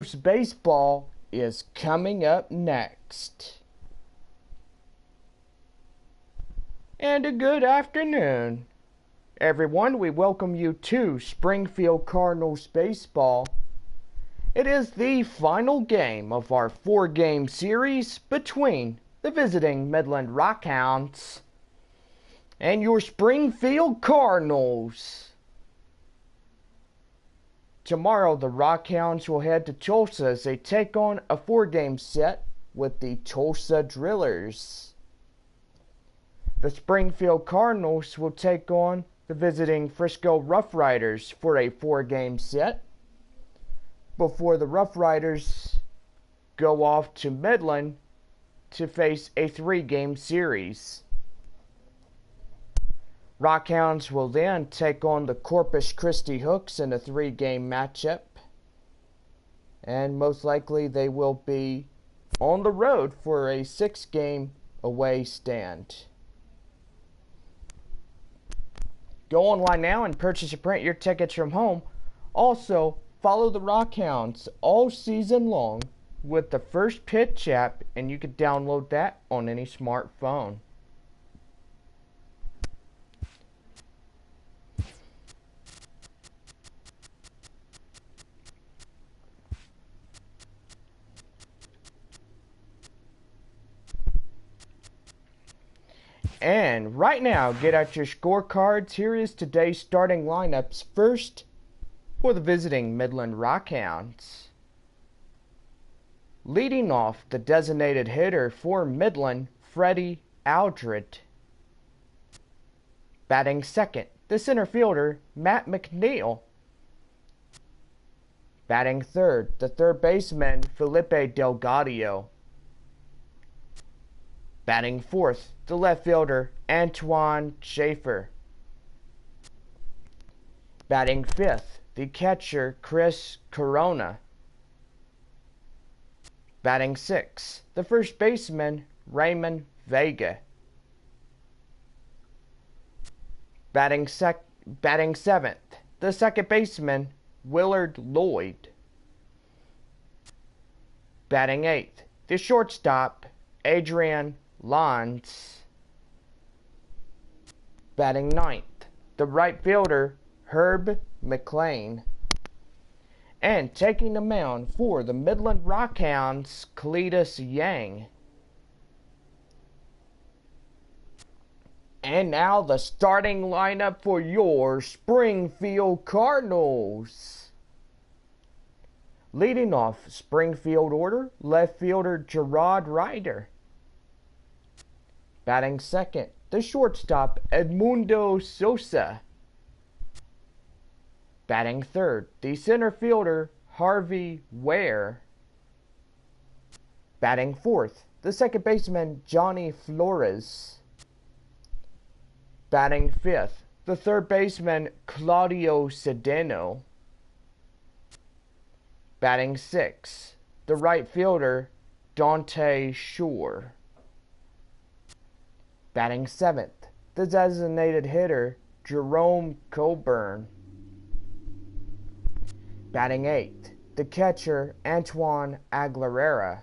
Baseball is coming up next. And a good afternoon, everyone. We welcome you to Springfield Cardinals Baseball. It is the final game of our 4-game series between the visiting Midland Rockhounds and your Springfield Cardinals. Tomorrow, the Rockhounds will head to Tulsa as they take on a 4-game set with the Tulsa Drillers. The Springfield Cardinals will take on the visiting Frisco Rough Riders for a 4-game set before the Rough Riders go off to Midland to face a 3-game series. Rockhounds will then take on the Corpus Christi Hooks in a 3-game matchup. And most likely they will be on the road for a 6-game away stand. Go online now and purchase or print your tickets from home. Also, follow the Rockhounds all season long with the First Pitch app, and you can download that on any smartphone. And right now, get out your scorecards. Here is today's starting lineups. First, for the visiting Midland Rockhounds. Leading off, the designated hitter for Midland, Freddie Aldred. Batting second, the center fielder, Matt McNeil. Batting third, the third baseman, Felipe Delgadio. Batting fourth, the left fielder, Antoine Schaefer. Batting fifth, the catcher, Chris Corona. Batting sixth, the first baseman, Raymond Vega. Batting seventh, the second baseman, Willard Lloyd. Batting eighth, the shortstop, Adrian Lons. Batting ninth, the right fielder, Herb McLean. And taking the mound for the Midland Rockhounds, Cletus Yang. And now the starting lineup for your Springfield Cardinals. Leading off Springfield order, left fielder Gerard Ryder. Batting second, the shortstop Edmundo Sosa. Batting third, the center fielder Harvey Ware. Batting fourth, the second baseman Johnny Flores. Batting fifth, the third baseman Claudio Cedeno. Batting sixth, the right fielder Dante Shore. Batting seventh, the designated hitter Jerome Coburn. Batting eighth, the catcher Antoine Aguilera.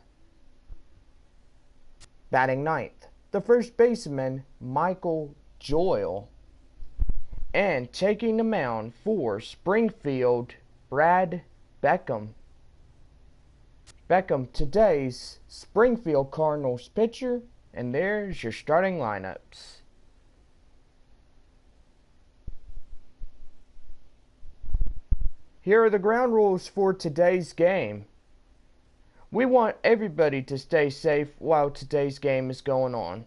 Batting ninth, the first baseman Michael Joyle. And taking the mound for Springfield, Brad Beckham. Beckham, today's Springfield Cardinals pitcher, and there's your starting lineups. Here are the ground rules for today's game. We want everybody to stay safe while today's game is going on.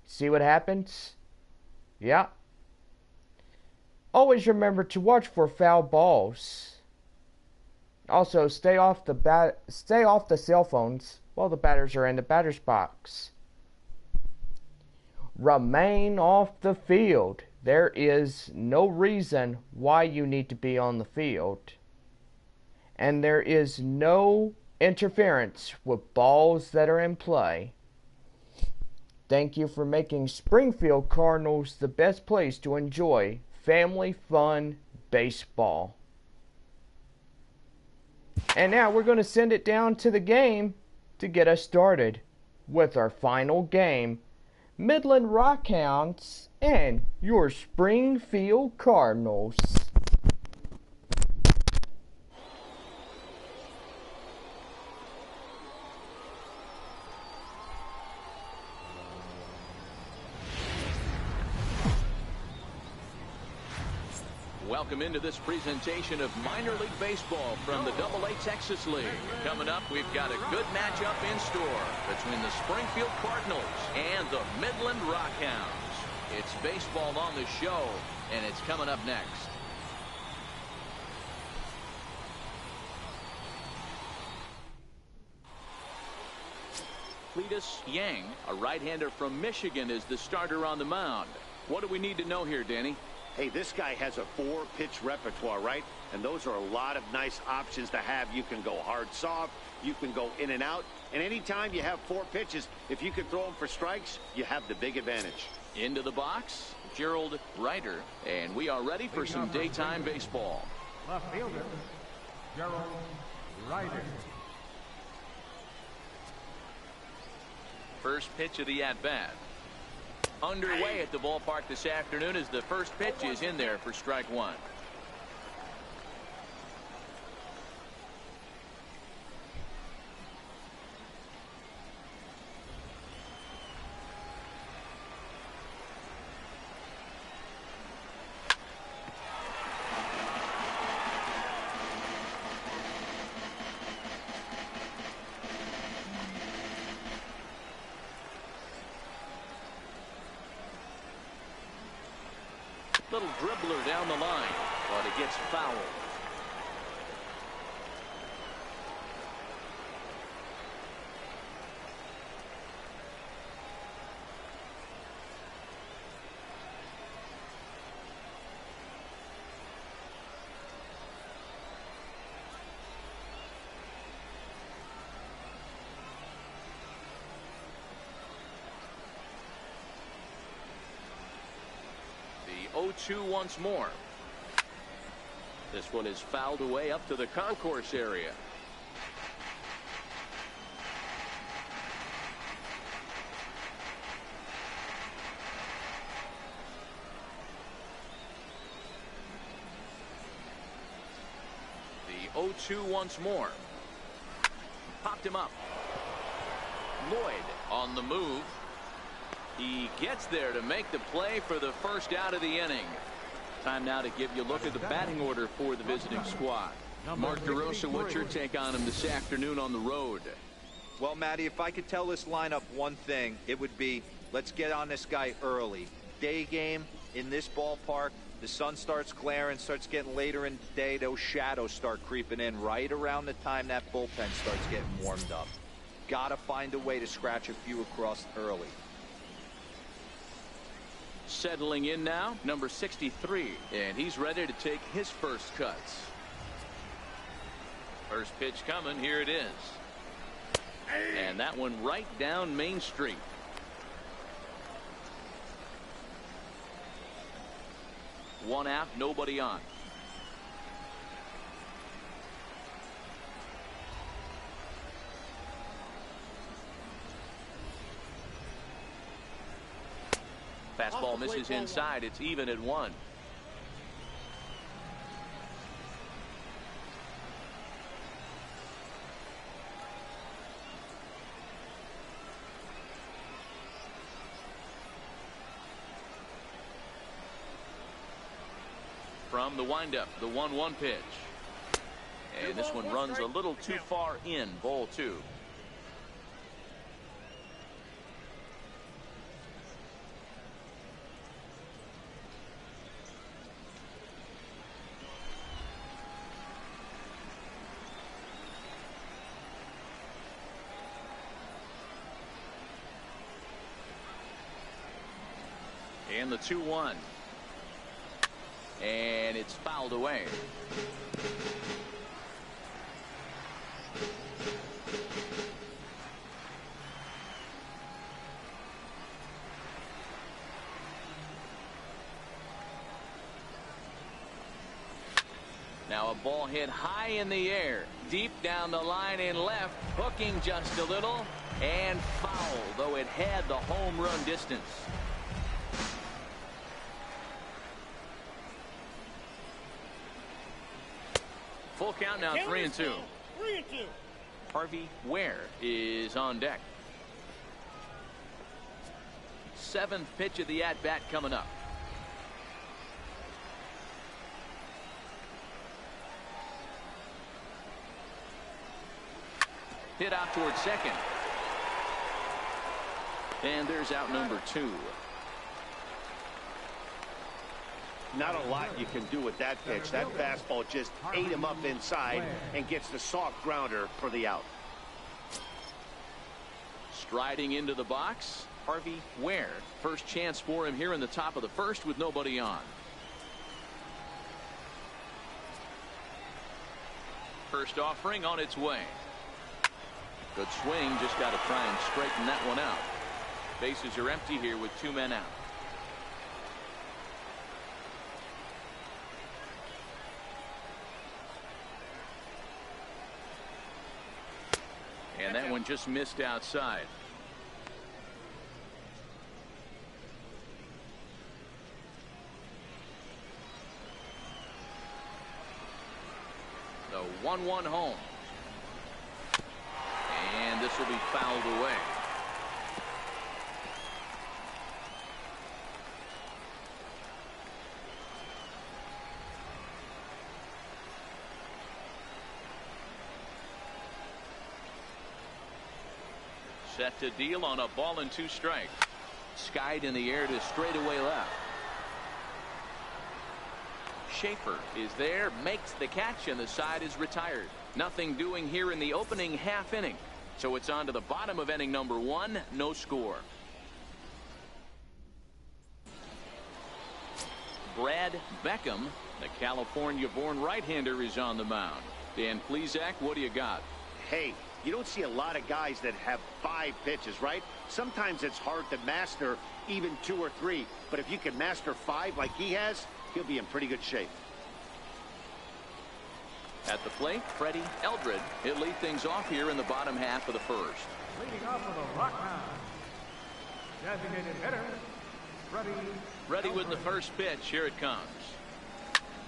See what happens? Yeah. Always remember to watch for foul balls. Also, stay off the cell phones while the batters are in the batter's box. Remain off the field. There is no reason why you need to be on the field. And there is no interference with balls that are in play. Thank you for making Springfield Cardinals the best place to enjoy family fun baseball. And now we're going to send it down to the game to get us started with our final game. Midland Rockhounds and your Springfield Cardinals. Welcome into this presentation of minor league baseball from the AA Texas League. Coming up, we've got a good matchup in store between the Springfield Cardinals and the Midland Rockhounds. It's baseball on the show, and it's coming up next. Cletus Yang, a right-hander from Michigan, is the starter on the mound. What do we need to know here, Danny? Hey, this guy has a 4-pitch repertoire, right? And those are a lot of nice options to have. You can go hard, soft. You can go in and out. And anytime you have 4 pitches, if you can throw them for strikes, you have the big advantage. Into the box, Gerald Ryder. And we are ready for some daytime baseball. Left fielder, Gerald Ryder. First pitch of the at-bat. Underway at the ballpark this afternoon as the first pitch is in there for strike one. Little dribbler down the line, but it gets fouled. The 0-2 once more. This one is fouled away up to the concourse area. The 0-2 once more. Popped him up. Lloyd on the move. He gets there to make the play for the first out of the inning. Time now to give you a look at the batting order for the visiting squad. Mark DeRosa, what's your take on him this afternoon on the road? Well, Matty, if I could tell this lineup one thing, it would be let's get on this guy early. Day game in this ballpark, the sun starts glaring, starts getting later in the day, those shadows start creeping in right around the time that bullpen starts getting warmed up. Gotta find a way to scratch a few across early. Settling in now, number 63, and he's ready to take his first cuts. First pitch coming, here it is. And that one right down Main Street. One out, nobody on. Fastball misses inside. It's even at 1. From the windup, the 1-1 pitch. And this one runs a little too far in, ball 2. And the 2-1. And it's fouled away. Now a ball hit high in the air, deep down the line in left, hooking just a little, and foul, though it had the home run distance. Full count now, 3-2. Harvey Ware is on deck. Seventh pitch of the at-bat coming up. Hit out towards second. And there's out number 2. Not a lot you can do with that pitch. That fastball just ate him up inside and gets the soft grounder for the out. Striding into the box, Harvey Ware. First chance for him here in the top of the first with nobody on. First offering on its way. Good swing, just got to try and straighten that one out. Bases are empty here with 2 men out. And that one just missed outside. The 1-1 home. And this will be fouled away. Set to deal on a ball and 2 strikes. Skied in the air to straightaway left. Schaefer is there, makes the catch, and the side is retired. Nothing doing here in the opening half inning. So it's on to the bottom of inning number 1. No score. Brad Beckham, the California-born right-hander, is on the mound. Dan Plesac, what do you got? Hey, you don't see a lot of guys that have 5 pitches, right? Sometimes it's hard to master even 2 or 3. But if you can master 5 like he has, he'll be in pretty good shape. At the plate, Freddie Eldred. He'll lead things off here in the bottom half of the first. Leading off for the Rockhounds, designated hitter, Ready with the first pitch. Here it comes.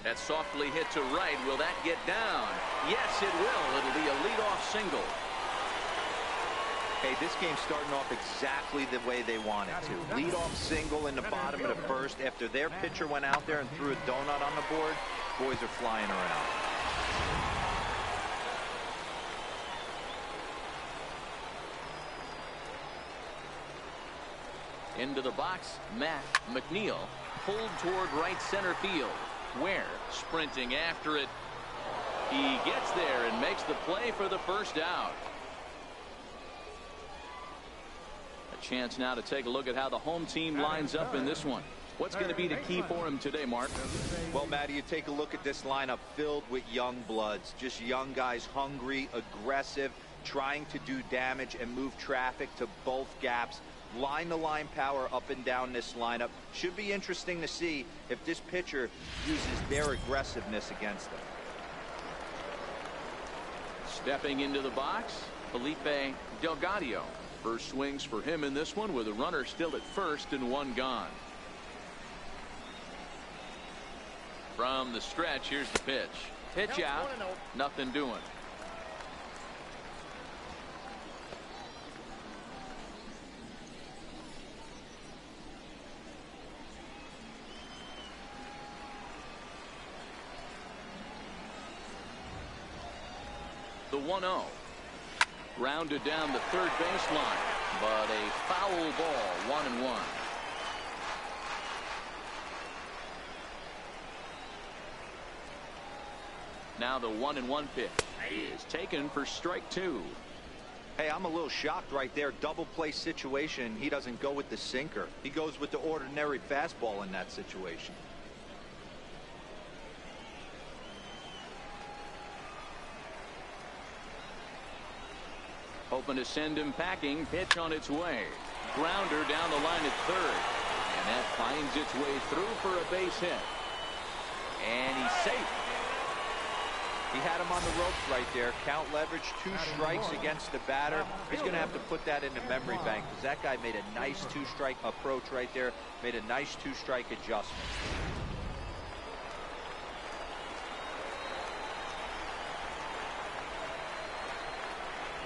That softly hit to right. Will that get down? Yes, it will. It'll be a leadoff single. Hey, this game's starting off exactly the way they want it to. Leadoff single in the bottom of the first after their pitcher went out there and threw a donut on the board. Boys are flying around. Into the box, Matt McNeil pulled toward right center field. Ware sprinting after it. He gets there and makes the play for the first out. A chance now to take a look at how the home team lines up in this one. What's going to be the key for him today, Mark? Well, Matty, you take a look at this lineup filled with young bloods. Just young guys, hungry, aggressive, trying to do damage and move traffic to both gaps. Line-to-line power up and down this lineup. Should be interesting to see if this pitcher uses their aggressiveness against them. Stepping into the box, Felipe Delgado. First swings for him in this one with a runner still at first and 1 gone. From the stretch, here's the pitch. Pitch out, nothing doing. The 1-0. Grounded down the third baseline, but a foul ball, 1-1. Now the 1-1 pitch is taken for strike 2. Hey, I'm a little shocked right there. Double play situation. He doesn't go with the sinker. He goes with the ordinary fastball in that situation. Hoping to send him packing. Pitch on its way. Grounder down the line at third. And that finds its way through for a base hit. And he's safe. He had him on the ropes right there. Count leverage, 2 strikes against the batter. He's going to have to put that in the memory bank because that guy made a nice 2-strike approach right there, made a nice 2-strike adjustment.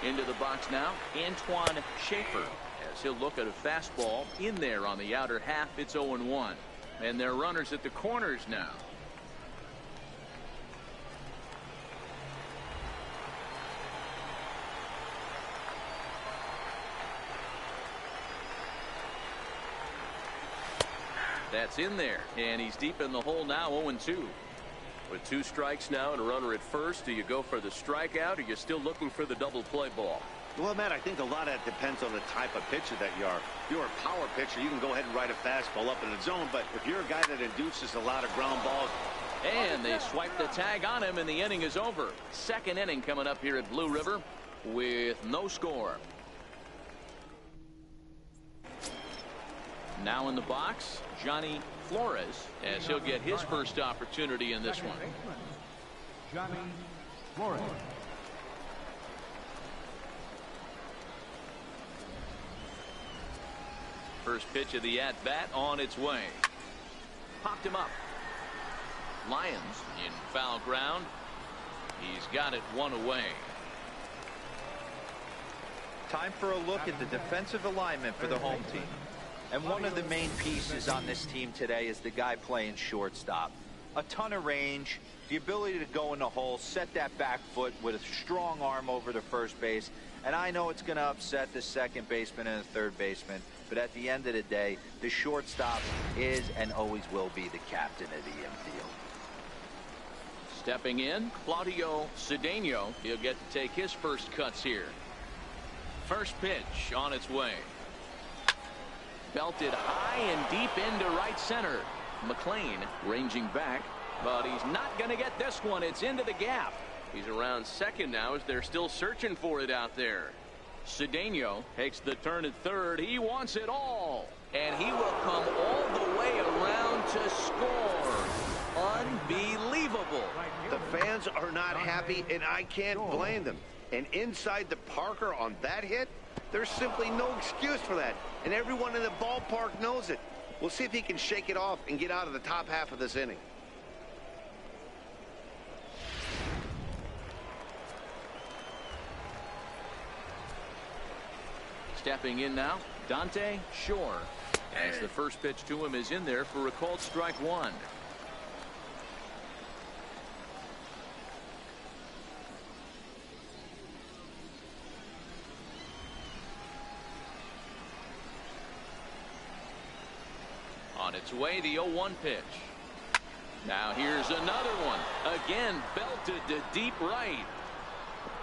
Into the box now, Antoine Schaefer, as he'll look at a fastball in there on the outer half. It's 0-1. And they're runners at the corners now. That's in there, and he's deep in the hole now, 0-2. With 2 strikes now and a runner at first, do you go for the strikeout, or are you still looking for the double play ball? Well, Matt, I think a lot of that depends on the type of pitcher that you are. If you're a power pitcher, you can go ahead and ride a fastball up in the zone, but if you're a guy that induces a lot of ground balls. And they swipe the tag on him, and the inning is over. Second inning coming up here at Blue River with no score. Now in the box, Johnny Flores, as he'll get his first opportunity in this one. Johnny Flores. First pitch of the at-bat on its way. Popped him up. Lions in foul ground. He's got it 1 away. Time for a look at the defensive alignment for the home team. And one of the main pieces on this team today is the guy playing shortstop. A ton of range, the ability to go in the hole, set that back foot with a strong arm over the first base. And I know it's going to upset the second baseman and the third baseman, but at the end of the day, the shortstop is and always will be the captain of the infield. Stepping in, Claudio Cedeno. He'll get to take his first cuts here. First pitch on its way. Belted high and deep into right center. McLean ranging back, but he's not going to get this one. It's into the gap. He's around second now as they're still searching for it out there. Cedeno takes the turn at third. He wants it all, and he will come all the way around to score. Unbelievable. The fans are not happy, and I can't blame them. And inside the Parker on that hit, there's simply no excuse for that. And everyone in the ballpark knows it. We'll see if he can shake it off and get out of the top half of this inning. Stepping in now, Dante Shore. As the first pitch to him is in there for a called strike 1. On its way, the 0-1 pitch. Now here's another one. Again, belted to deep right.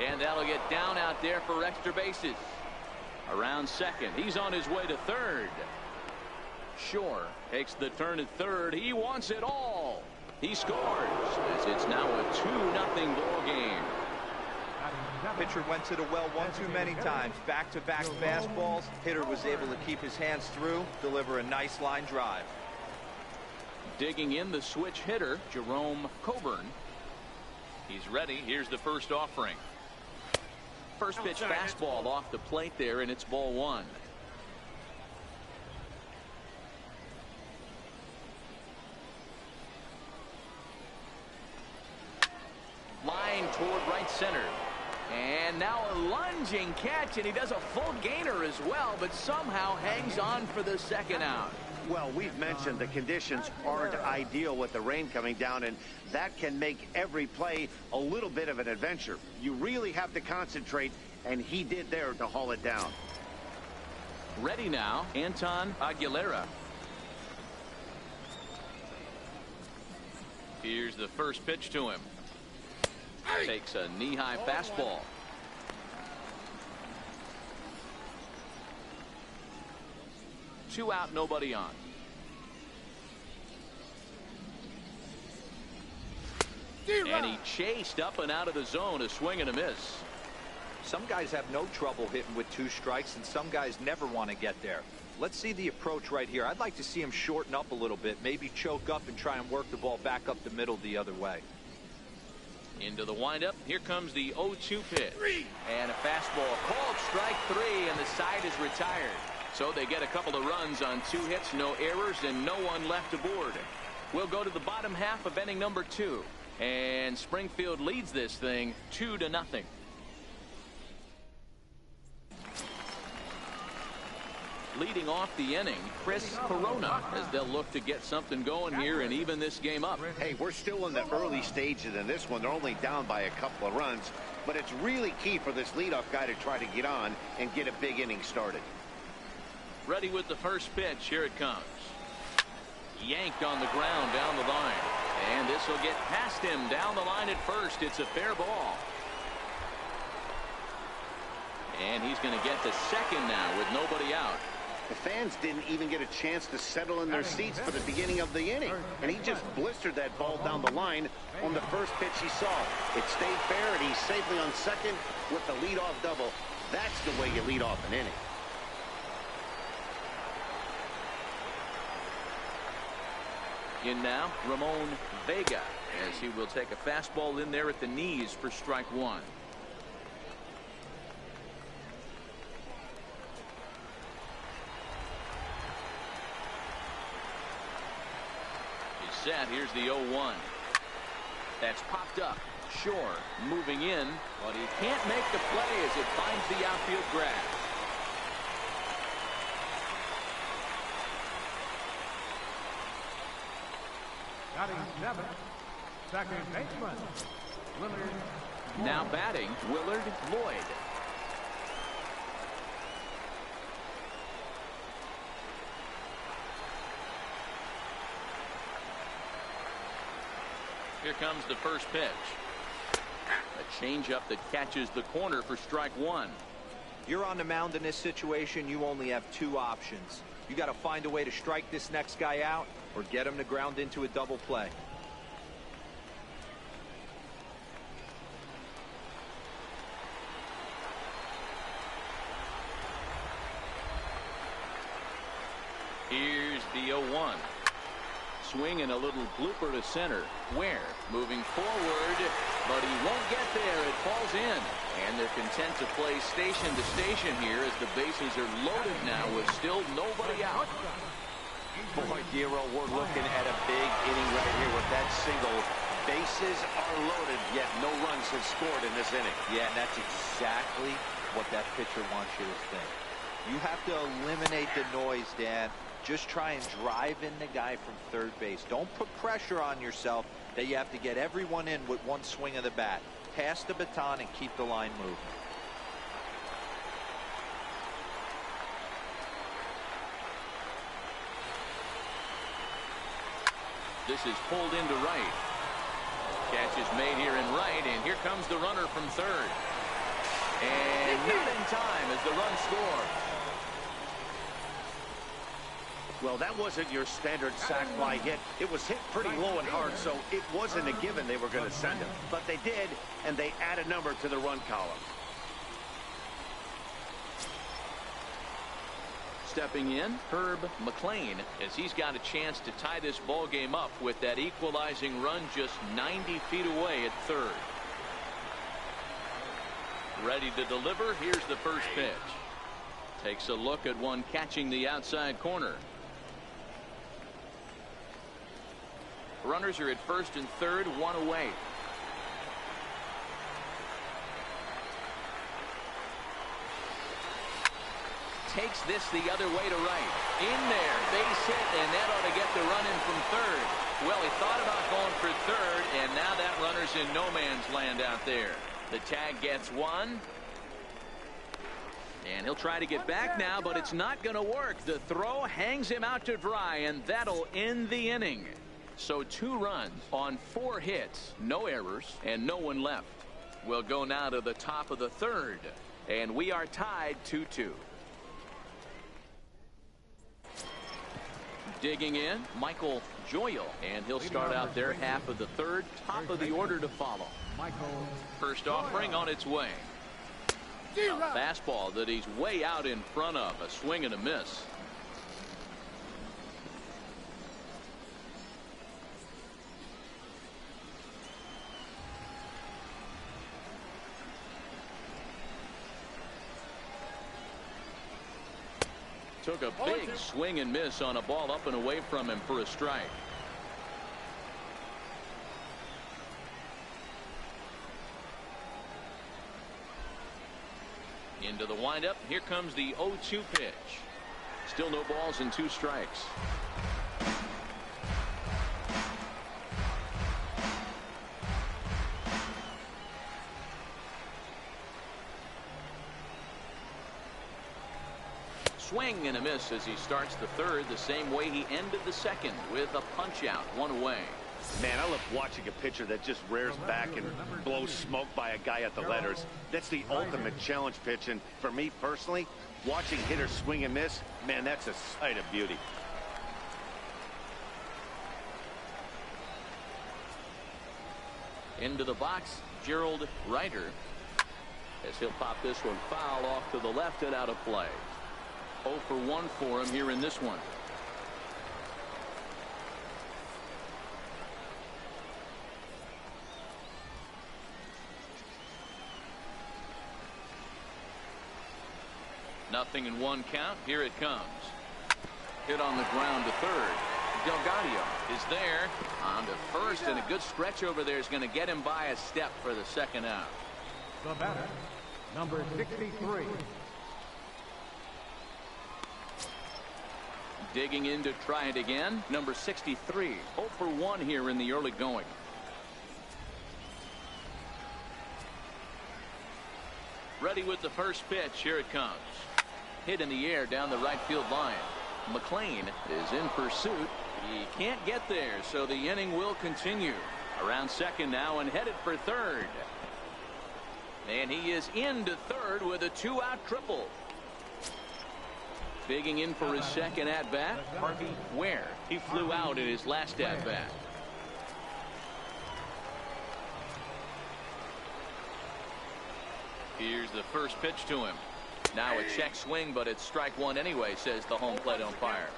And that'll get down out there for extra bases. Around second. He's on his way to third. Shore takes the turn at third. He wants it all. He scores as it's now a 2-0 ball game. Pitcher went to the well one too many times. Back-to-back fastballs. Hitter was able to keep his hands through, deliver a nice line drive. Digging in the switch hitter, Jerome Coburn. He's ready. Here's the first offering. First pitch fastball off the plate there, and it's ball 1. Line toward right center. And now a lunging catch, and he does a full gainer as well, but somehow hangs on for the second out. Well, we've mentioned the conditions aren't ideal with the rain coming down, and that can make every play a little bit of an adventure. You really have to concentrate, and he did there to haul it down. Ready now, Anton Aguilera. Here's the first pitch to him. Takes a knee-high fastball. Two out, nobody on. And he chased up and out of the zone, a swing and a miss. Some guys have no trouble hitting with 2 strikes, and some guys never want to get there. Let's see the approach right here. I'd like to see him shorten up a little bit, maybe choke up and try and work the ball back up the middle the other way. Into the windup. Here comes the 0-2 pitch. And a fastball called strike 3, and the side is retired. So they get a couple of runs on 2 hits, no errors, and no one left aboard. We'll go to the bottom half of inning number 2. And Springfield leads this thing 2-0. Leading off the inning, Chris Corona, as they'll look to get something going here and even this game up. Hey, we're still in the early stages in this one. They're only down by a couple of runs, but it's really key for this leadoff guy to try to get on and get a big inning started. Ready with the first pitch. Here it comes. Yanked on the ground down the line. And this will get past him down the line at first. It's a fair ball. And he's going to get to second now with nobody out. The fans didn't even get a chance to settle in their seats for the beginning of the inning. And he just blistered that ball down the line on the first pitch he saw. It stayed fair, and he's safely on second with the leadoff double. That's the way you lead off an inning. In now, Ramon Vega, as he will take a fastball in there at the knees for strike 1. He's set. Here's the 0-1. That's popped up. Shore moving in, but he can't make the play as it finds the outfield grass. Batting 7, second baseman, Willard. Now batting, Willard Lloyd. Here comes the first pitch. A changeup that catches the corner for strike 1. You're on the mound in this situation. You only have 2 options. You got to find a way to strike this next guy out or get him to ground into a double play. Here's the 0-1. Swing and a little blooper to center. Ware moving forward, but he won't get there. It falls in. And they're content to play station to station here as the bases are loaded now with still nobody out. Boy, Giro, we're looking at a big inning right here with that single. Bases are loaded, yet no runs have scored in this inning. Yeah, and that's exactly what that pitcher wants you to think. You have to eliminate the noise, Dan. Just try and drive in the guy from third base. Don't put pressure on yourself that you have to get everyone in with one swing of the bat. Pass the baton and keep the line moving. This is pulled into right. Catch is made here in right, and here comes the runner from third. And not in time as the run scores. Well, that wasn't your standard sac fly hit. It was hit pretty low and hard, so it wasn't a given they were going to send him. But they did, and they add a number to the run column. Stepping in, Herb McLean, as he's got a chance to tie this ball game up with that equalizing run just 90 feet away at third. Ready to deliver. Here's the first pitch. Takes a look at one catching the outside corner. Runners are at first and third, 1 away. Takes this the other way to right. In there, base hit, and that ought to get the run in from third. Well, he thought about going for third, and now that runner's in no man's land out there. The tag gets 1. And he'll try to get back now, but it's not going to work. The throw hangs him out to dry, and that'll end the inning. So 2 runs on 4 hits, no errors, and no one left. We'll go now to the top of the third, and we are tied 2-2. Digging in, Michael Joyal, and he'll start out their half of the third, top of the order to follow. First offering on its way. A fastball that he's way out in front of, a swing and a miss. took a big swing and miss on a ball up and away from him for a strike. Into the windup. Here comes the 0-2 pitch. Still no balls and 2 strikes. Swing and a miss as he starts the third the same way he ended the second, with a punch out, 1 away. Man, I love watching a pitcher that just rears back and blows smoke by a guy at the letters. That's the ultimate challenge pitch, and for me personally, watching hitters swing and miss, man, that's a sight of beauty. Into the box, Gerald Ryder, as he'll pop this one foul off to the left and out of play. 0 for 1 for him here in this one. Nothing in 1 count. Here it comes. Hit on the ground to third. Delgado is there on to first, and a good stretch over there is going to get him by a step for the second out. The batter, number 63. Digging in to try it again, number 63. 0 for 1 here in the early going. Ready with the first pitch. Here it comes. Hit in the air down the right field line. McLean is in pursuit. He can't get there, so the inning will continue. Around second now and headed for third. And he is into third with a 2-out triple. Digging in for his second at-bat, Harvey Ware. He flew out in his last at-bat. Here's the first pitch to him. Now a check swing, but it's strike 1 anyway, says the home plate umpire.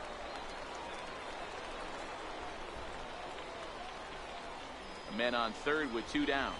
Men on third with 2 down.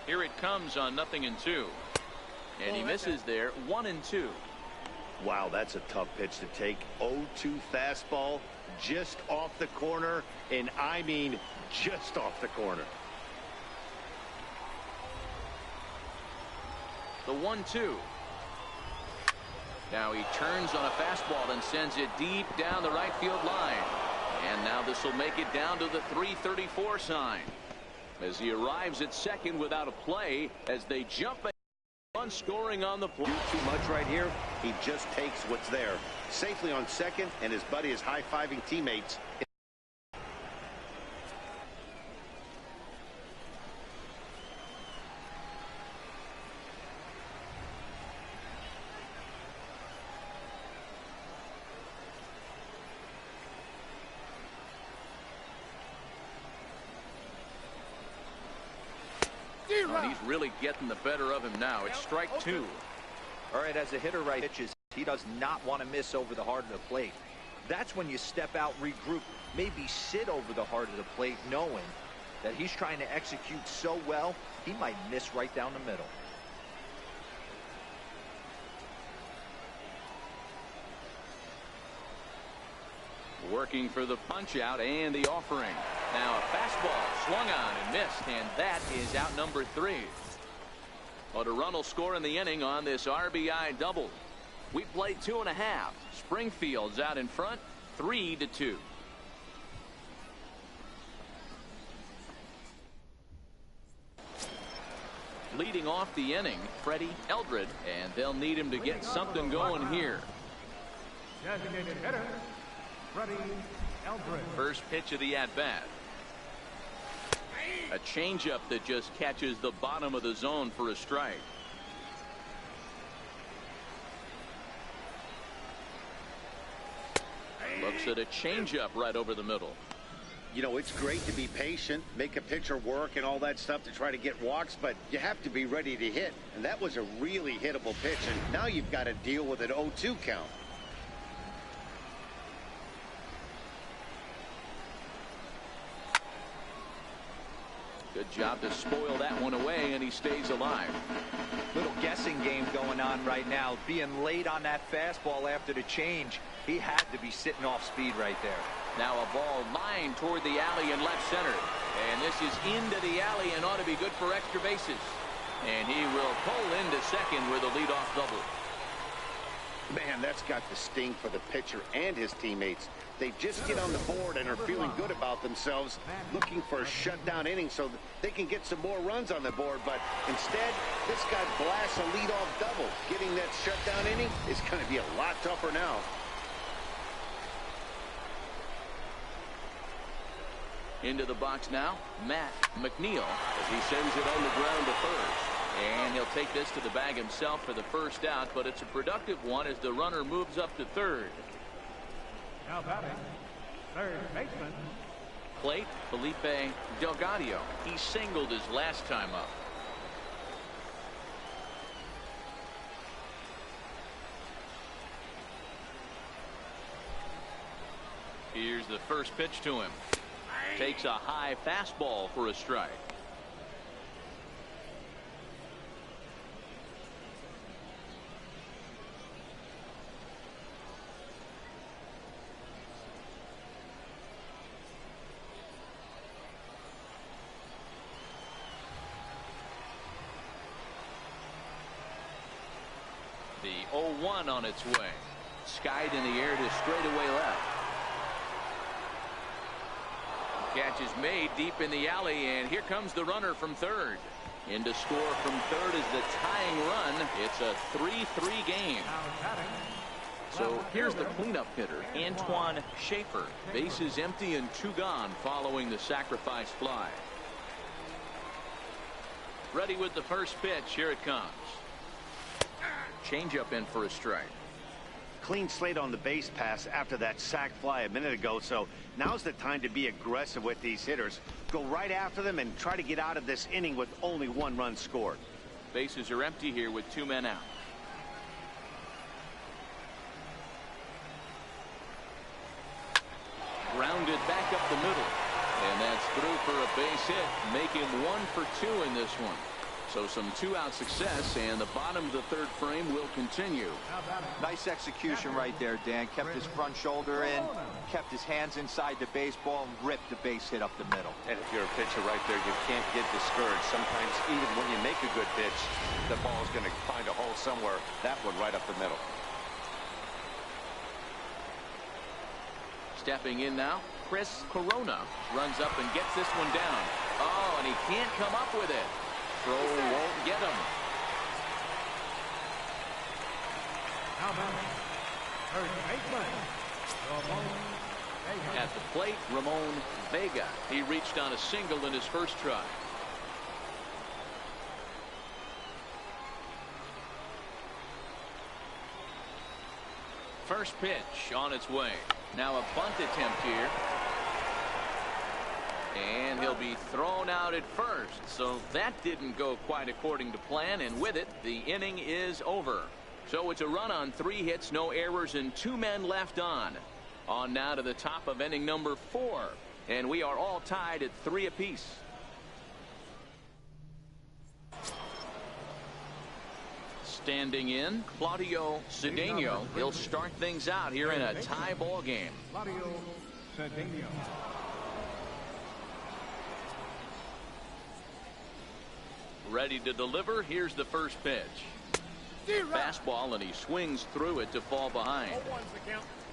Here it comes on 0-2. And he misses there, 1-2. Wow, that's a tough pitch to take. 0-2 fastball just off the corner, and I mean just off the corner. The 1-2. Now he turns on a fastball and sends it deep down the right field line. And now this will make it down to the 334 sign, as he arrives at second without a play, as they jump on scoring on the play. Do too much right here. He just takes what's there. Safely on second, and his buddy is high-fiving teammates. And he's really getting the better of him now. It's strike 2. All right, as a hitter right pitches, he does not want to miss over the heart of the plate. That's when you step out, regroup, maybe sit over the heart of the plate, knowing that he's trying to execute so well, he might miss right down the middle. Working for the punch out and the offering. Now a fastball swung on and missed, and that is out number 3. But a run will score in the inning on this RBI double. We played 2.5. Springfield's out in front, 3-2. Leading off the inning, Freddie Eldred, and they'll need him to get something going here. Designated hitter, Freddie Eldred. First pitch of the at-bat. A changeup that just catches the bottom of the zone for a strike. Looks at a changeup right over the middle. You know, it's great to be patient, make a pitcher work and all that stuff to try to get walks, but you have to be ready to hit. And that was a really hittable pitch, and now you've got to deal with an 0-2 count. Good job to spoil that one away, and he stays alive. Little guessing game going on right now. Being late on that fastball after the change, he had to be sitting off speed right there. Now a ball lined toward the alley in left center. And this is into the alley and ought to be good for extra bases. And he will pull into second with a leadoff double. Man, that's got the sting for the pitcher and his teammates. They just get on the board and are feeling good about themselves, looking for a shutdown inning so that they can get some more runs on the board. But instead, this guy blasts a leadoff double. Getting that shutdown inning is going to be a lot tougher now. Into the box now, Matt McNeil, as he sends it on the ground to first. And he'll take this to the bag himself for the first out, but it's a productive one as the runner moves up to third. Now batting, third baseman. Plate, Felipe Delgado. He singled his last time up. Here's the first pitch to him. Takes a high fastball for a strike. The 0-1 on its way. Skied in the air to straightaway left. Catch is made deep in the alley, and here comes the runner from third. In to score from third is the tying run. It's a 3-3 game. So here's the cleanup hitter, Antoine Schaefer. Bases empty and 2 gone following the sacrifice fly. Ready with the first pitch. Here it comes. Changeup in for a strike. Clean slate on the base pass after that sac fly a minute ago, so now's the time to be aggressive with these hitters. Go right after them and try to get out of this inning with only 1 run scored. Bases are empty here with 2 men out. Grounded back up the middle, and that's through for a base hit. Make him 1 for 2 in this one. So some 2-out success, and the bottom of the third frame will continue. Nice execution right there, Dan. Kept his front shoulder in, kept his hands inside the baseball, and ripped the base hit up the middle. And if you're a pitcher right there, you can't get discouraged. Sometimes even when you make a good pitch, the ball is going to find a hole somewhere. That one right up the middle. Stepping in now, Chris Corona runs up and gets this one down. Oh, and he can't come up with it. Throw won't get him. Now batting, third baseman. At the plate, Ramon Vega. He reached on a single in his first try. First pitch on its way. Now a bunt attempt here. And he'll be thrown out at first. So that didn't go quite according to plan, and with it, the inning is over. So it's a run on 3 hits, no errors, and 2 men left on. On now to the top of inning number 4. And we are all tied at 3 apiece. Standing in, Claudio Cedeno. He'll start things out here in a tie ball game. Claudio Cedeno. Ready to deliver. Here's the first pitch. Fastball, and he swings through it to fall behind.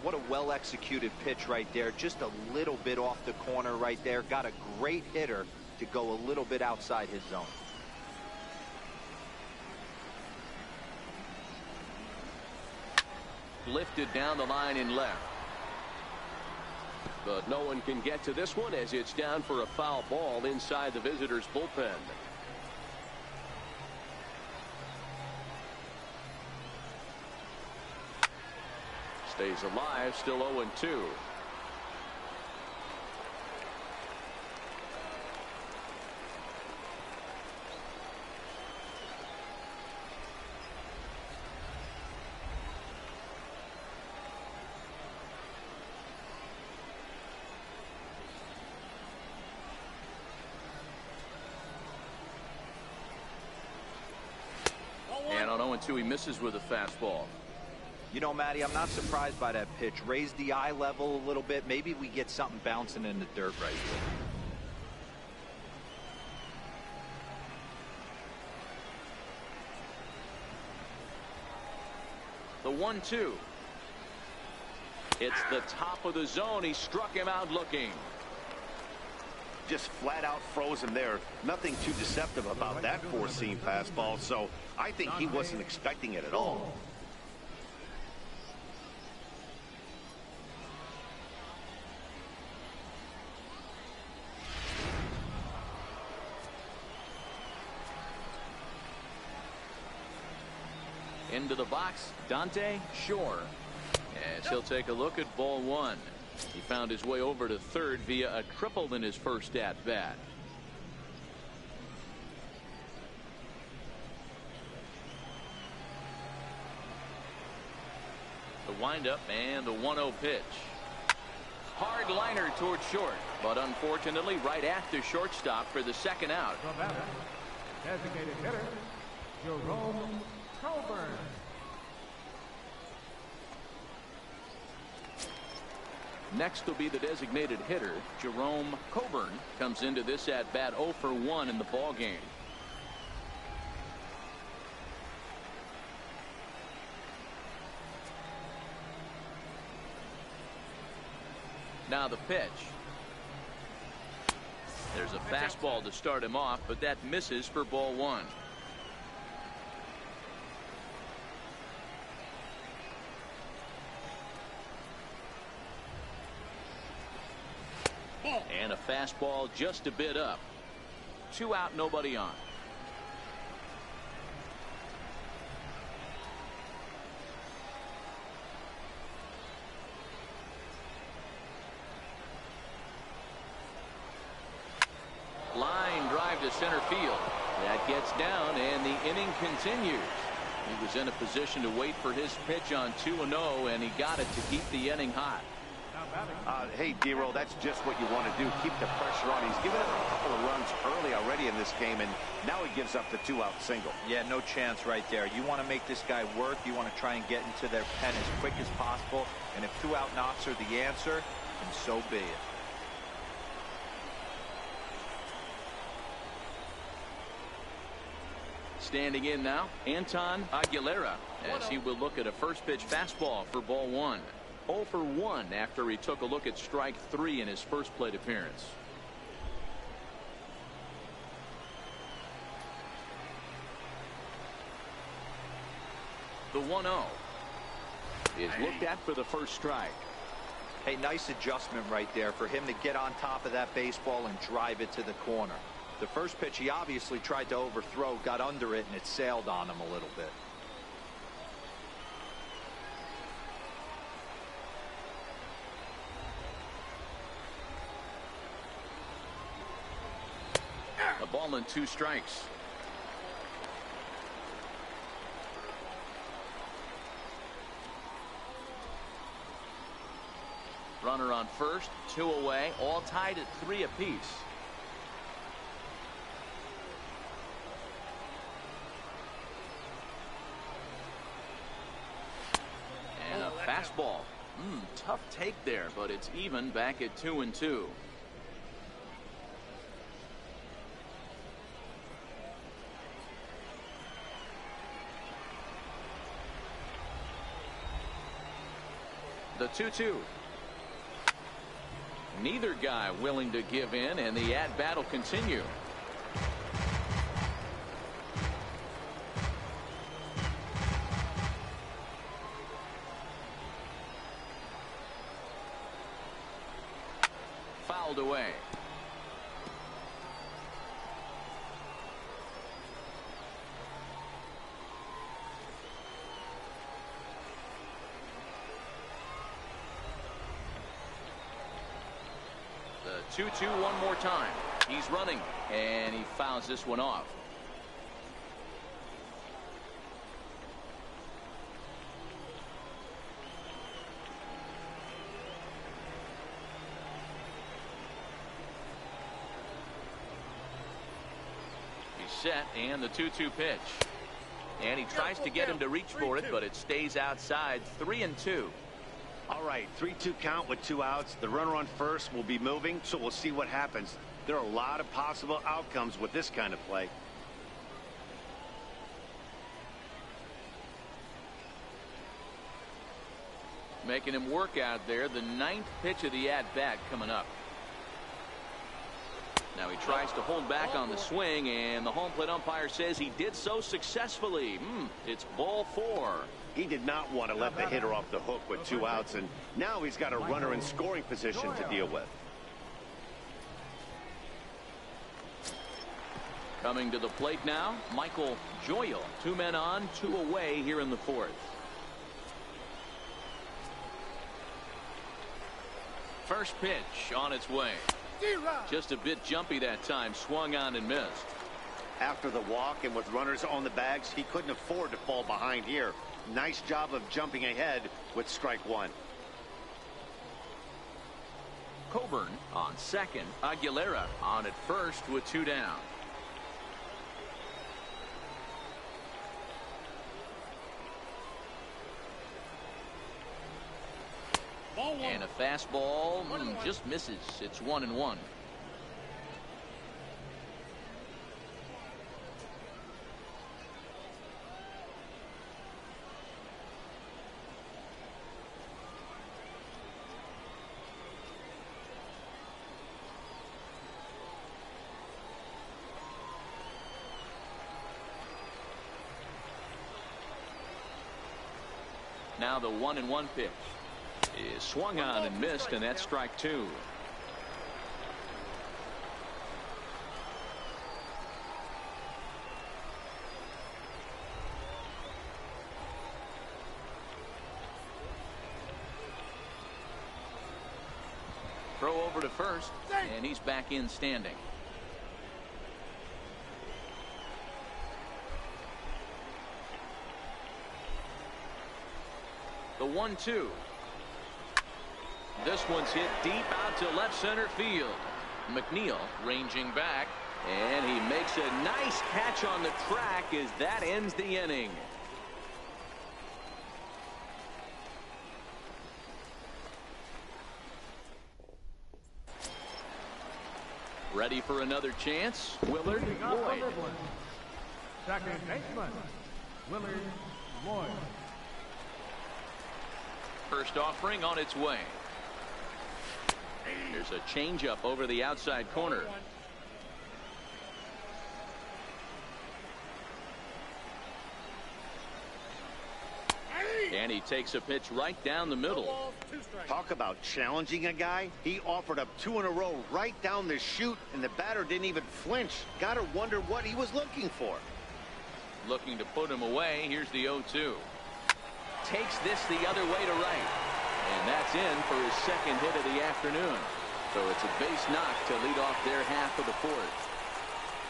What a well-executed pitch right there. Just a little bit off the corner right there. Got a great hitter to go a little bit outside his zone. Lifted down the line in left. But no one can get to this one as it's down for a foul ball inside the visitors' bullpen. Stays alive, still 0-2. And on 0-2, he misses with a fastball. You know, Matty, I'm not surprised by that pitch. Raise the eye level a little bit. Maybe we get something bouncing in the dirt right here. The 1-2. It's the top of the zone. He struck him out looking. Just flat out froze him there. Nothing too deceptive about that four-seam fastball, so I think he wasn't expecting it at all. Into the box, Dante Shore. As he'll take a look at ball one. He found his way over to third via a triple in his first at-bat. The windup and the 1-0 pitch. Hard liner towards short, but unfortunately right at the shortstop for the second out. The batter, designated hitter, Jerome Coburn. Next will be the designated hitter, Jerome Coburn. Comes into this at-bat 0 for 1 in the ball game. Now the pitch. There's a fastball to start him off, but that misses for ball one. And a fastball just a bit up. 2 out, nobody on. Line drive to center field. That gets down, and the inning continues. He was in a position to wait for his pitch on 2-0, and he got it to keep the inning hot. Hey, D-Roll, that's just what you want to do. Keep the pressure on. He's given up a couple of runs early already in this game, and now he gives up the 2-out single. Yeah, no chance right there. You want to make this guy work. You want to try and get into their pen as quick as possible. And if 2-out knocks are the answer, then so be it. Standing in now, Anton Aguilera, as he will look at a first pitch fastball for ball one. 0 for 1 after he took a look at strike 3 in his first plate appearance. The 1-0 is looked at for the first strike. Hey, nice adjustment right there for him to get on top of that baseball and drive it to the corner. The first pitch he obviously tried to overthrow, got under it, and it sailed on him a little bit. A ball and 2 strikes. Runner on first, 2 away, all tied at 3 apiece. And a fastball. Tough take there, but it's even back at 2-2. The 2-2. Neither guy willing to give in, and the at-bat will continue. Fouled away. 2-2 one more time. He's running, and he fouls this one off. He's set, and the 2-2 pitch. And he tries to get him to reach for it, but it stays outside. 3-2. All right, 3-2 count with 2 outs. The runner on first will be moving, so we'll see what happens. There are a lot of possible outcomes with this kind of play. Making him work out there. The 9th pitch of the at-bat coming up. Now he tries to hold back on the swing, and the home plate umpire says he did so successfully. It's ball 4. He did not want to let the hitter off the hook with 2 outs, and now he's got a runner in scoring position to deal with. Coming to the plate now, Michael Joyal. 2 men on, 2 away here in the 4th. First pitch on its way. Just a bit jumpy that time. Swung on and missed. After the walk and with runners on the bags, he couldn't afford to fall behind here. Nice job of jumping ahead with strike 1. Coburn on second. Aguilera on at first with 2 down. And a fastball just misses. It's 1-1. Now the 1-1 pitch is swung on and missed, and that's strike 2. Throw over to first, and he's back in standing. The 1-2. This one's hit deep out to left center field. McNeil ranging back, and he makes a nice catch on the track as that ends the inning. Ready for another chance, Willard Lloyd. Second baseman, Willard Lloyd. First offering on its way. There's a changeup over the outside corner. And he takes a pitch right down the middle. Talk about challenging a guy. He offered up 2 in a row right down the chute, and the batter didn't even flinch. Gotta wonder what he was looking for. Looking to put him away. Here's the 0-2. Takes this the other way to right. And that's in for his second hit of the afternoon. So it's a base knock to lead off their half of the 4th.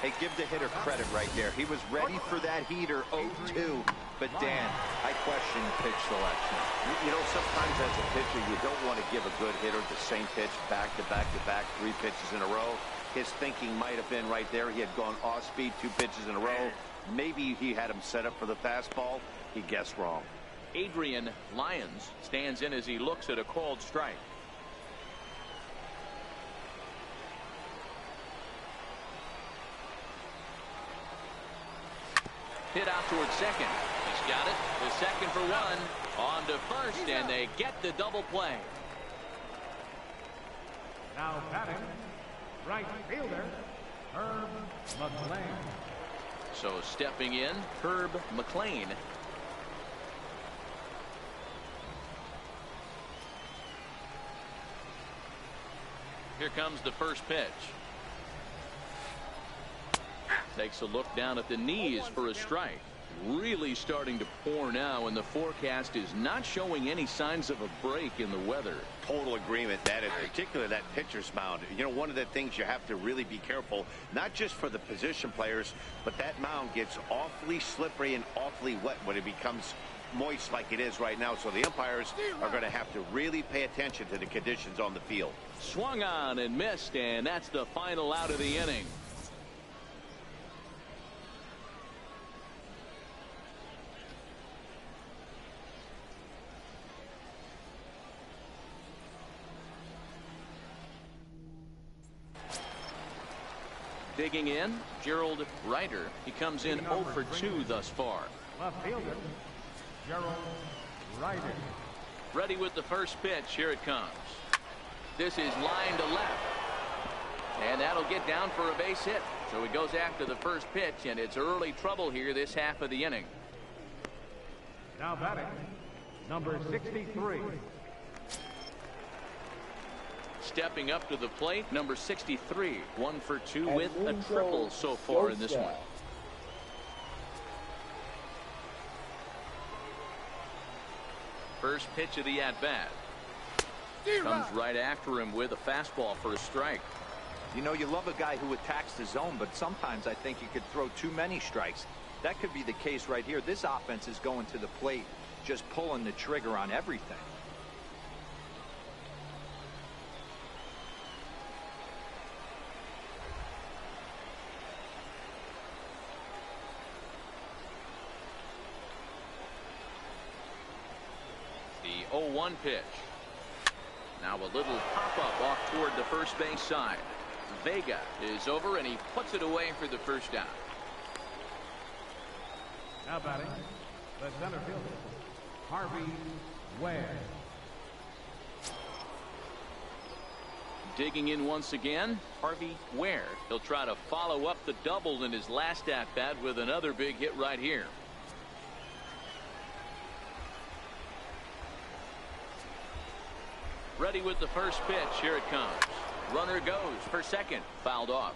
Hey, give the hitter credit right there. He was ready for that heater 0-2. But Dan, I question pitch selection. You know, sometimes as a pitcher, you don't want to give a good hitter the same pitch back to back to back, 3 pitches in a row. His thinking might have been right there. He had gone off speed 2 pitches in a row. Maybe he had him set up for the fastball. He guessed wrong. Adrian Lyons stands in as he looks at a called strike. Hit out towards second. He's got it. The second for 1. On to first, and they get the double play. Now batting, right fielder, Herb McLean. So stepping in, Herb McLean. Here comes the first pitch. Takes a look down at the knees for a strike. really starting to pour now, and the forecast is not showing any signs of a break in the weather. Total agreement. That in particular, that pitcher's mound. You know, one of the things you have to really be careful, not just for the position players, but that mound gets awfully slippery and awfully wet when it becomes moist like it is right now. So the umpires are going to have to really pay attention to the conditions on the field. Swung on and missed, and that's the final out of the inning. Digging in, Gerald Ryder. He comes in 0 for 2 thus far. Left fielder, Gerald Ryder. Ready with the first pitch. Here it comes. This is line to left. And that'll get down for a base hit. So he goes after the first pitch, and it's early trouble here this half of the inning. Now batting, number 63. Stepping up to the plate, number 63. 1 for 2 with a triple so far in this one. First pitch of the at-bat. Comes right after him with a fastball for a strike. You know, you love a guy who attacks the zone, but sometimes I think you could throw too many strikes. That could be the case right here. This offense is going to the plate, just pulling the trigger on everything. The 0-1 pitch. Now a little pop-up off toward the first base side. Vega is over, and he puts it away for the first down. Now batting, the center fielder, Harvey Ware. Digging in once again, Harvey Ware. He'll try to follow up the double in his last at-bat with another big hit right here. Ready with the first pitch. Here it comes. Runner goes for second. Fouled off.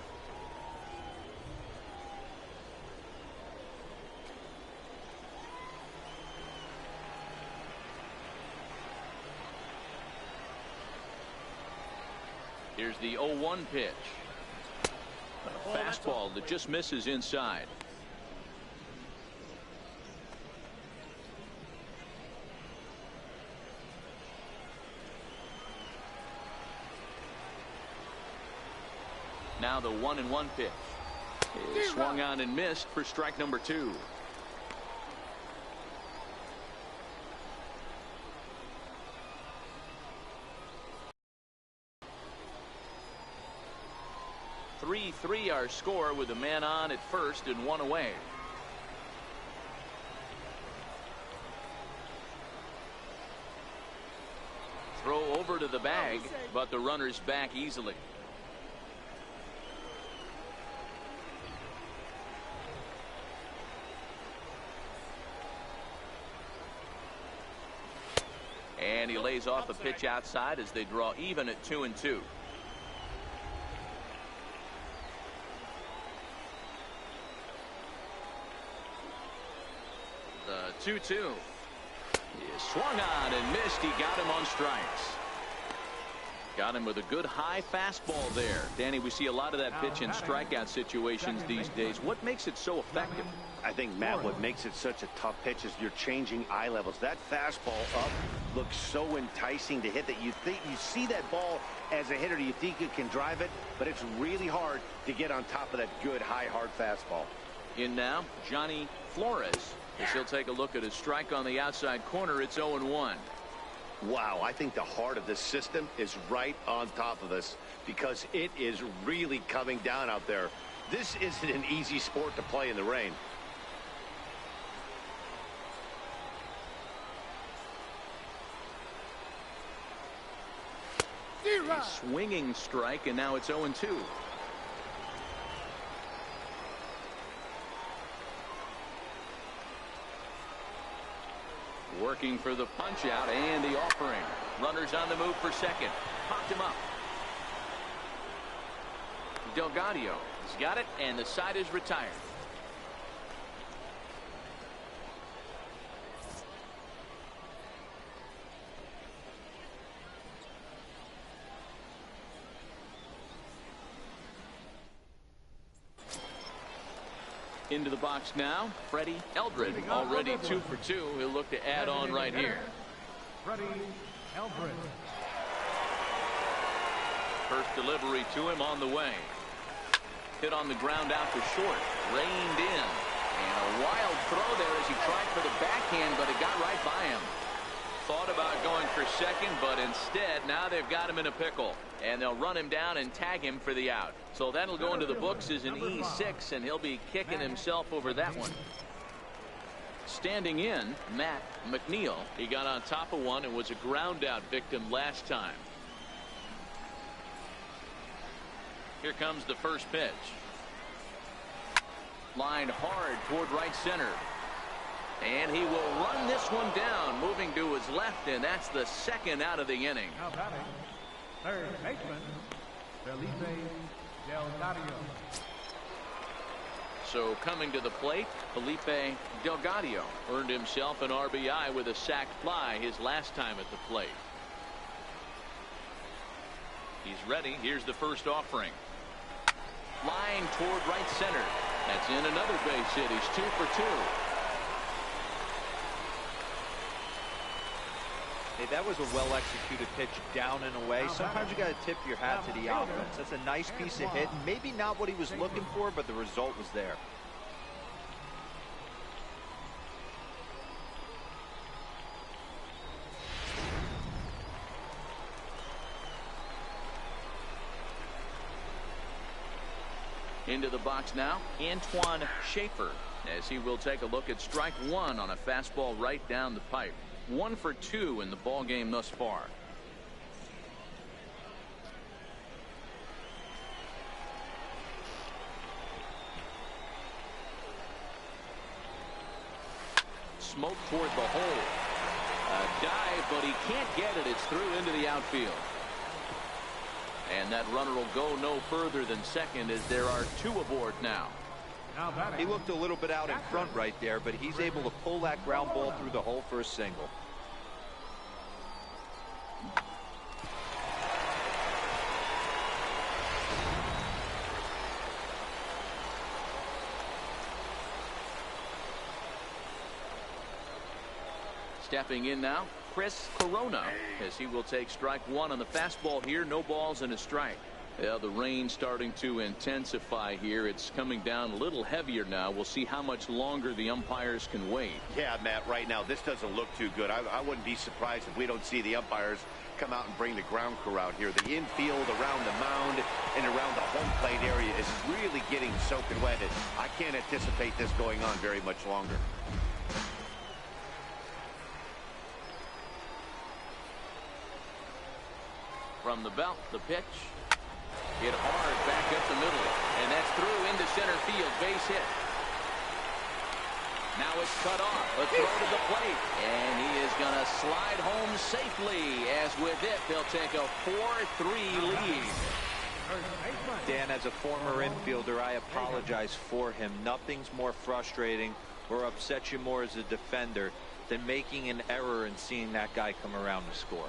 Here's the 0-1 pitch. A fastball that just misses inside. Now the 1-1 pitch is swung on and missed for strike number 2. Three our score with a man on at first and one away. Throw over to the bag, but the runner's back easily. And he lays off a pitch outside as they draw even at 2-2. The 2-2 is swung on and missed. He got him on strikes. Got him with a good high fastball there. Danny, we see a lot of that pitch in strikeout situations these days. What makes it so effective? I think, Matt, what makes it such a tough pitch is you're changing eye levels. That fastball up looks so enticing to hit that you think you see that ball as a hitter. You think you can drive it, but it's really hard to get on top of that good high hard fastball. In now, Johnny Flores, as he'll take a look at his strike on the outside corner. It's 0-1. Wow, I think the heart of this system is right on top of us because it is really coming down out there. This isn't an easy sport to play in the rain. A swinging strike, and now it's 0-2. Working for the punch out and the offering. Runners on the move for second. Popped him up. Delgadio has got it, and the side is retired. Into the box now, Freddie Eldred, already 2 for 2. He'll look to add on right here. Freddie Eldred. First delivery to him on the way. Hit on the ground out to short. Reined in. And a wild throw there as he tried for the backhand, but it got right by him. Thought about going for second, but instead now they've got him in a pickle. And they'll run him down and tag him for the out. So that'll go into the books as an E6, and he'll be kicking himself over that one. Standing in, Matt McNeil. He got on top of one and was a ground out victim last time. Here comes the first pitch. Lined hard toward right center. And he will run this one down, moving to his left, and that's the second out of the inning. Now batting, third baseman, Felipe Delgado. So coming to the plate, Felipe Delgado earned himself an RBI with a sac fly his last time at the plate. He's ready. Here's the first offering. Line toward right center. That's in another base hit. He's 2 for 2. Hey, that was a well-executed pitch down and away. Sometimes you got to tip your hat to the offense. That's a nice piece of hit. Maybe not what he was looking for, but the result was there. Into the box now, Antoine Schaefer, as he will take a look at strike one on a fastball right down the pipe. 1 for 2 in the ball game thus far. Smoke toward the hole. A dive, but he can't get it. It's through into the outfield. And that runner will go no further than second as there are 2 aboard now. He looked a little bit out in front right there, but he's able to pull that ground ball through the hole for a single. Stepping in now, Chris Corona, as he will take strike one on the fastball here. No balls and a strike. Yeah, the rain starting to intensify here. It's coming down a little heavier now. We'll see how much longer the umpires can wait. Yeah, Matt, right now this doesn't look too good. I wouldn't be surprised if we don't see the umpires come out and bring the ground crew out here. The infield around the mound and around the home plate area is really getting soaking wet. I can't anticipate this going on very much longer. From the belt, the pitch. Hit hard back up the middle, and that's through into center field. Base hit. Now it's cut off. A throw to the plate, and he is going to slide home safely. As with it, they'll take a 4-3 lead. Dan, as a former infielder, I apologize for him. Nothing's more frustrating or upsets you more as a defender than making an error and seeing that guy come around to score.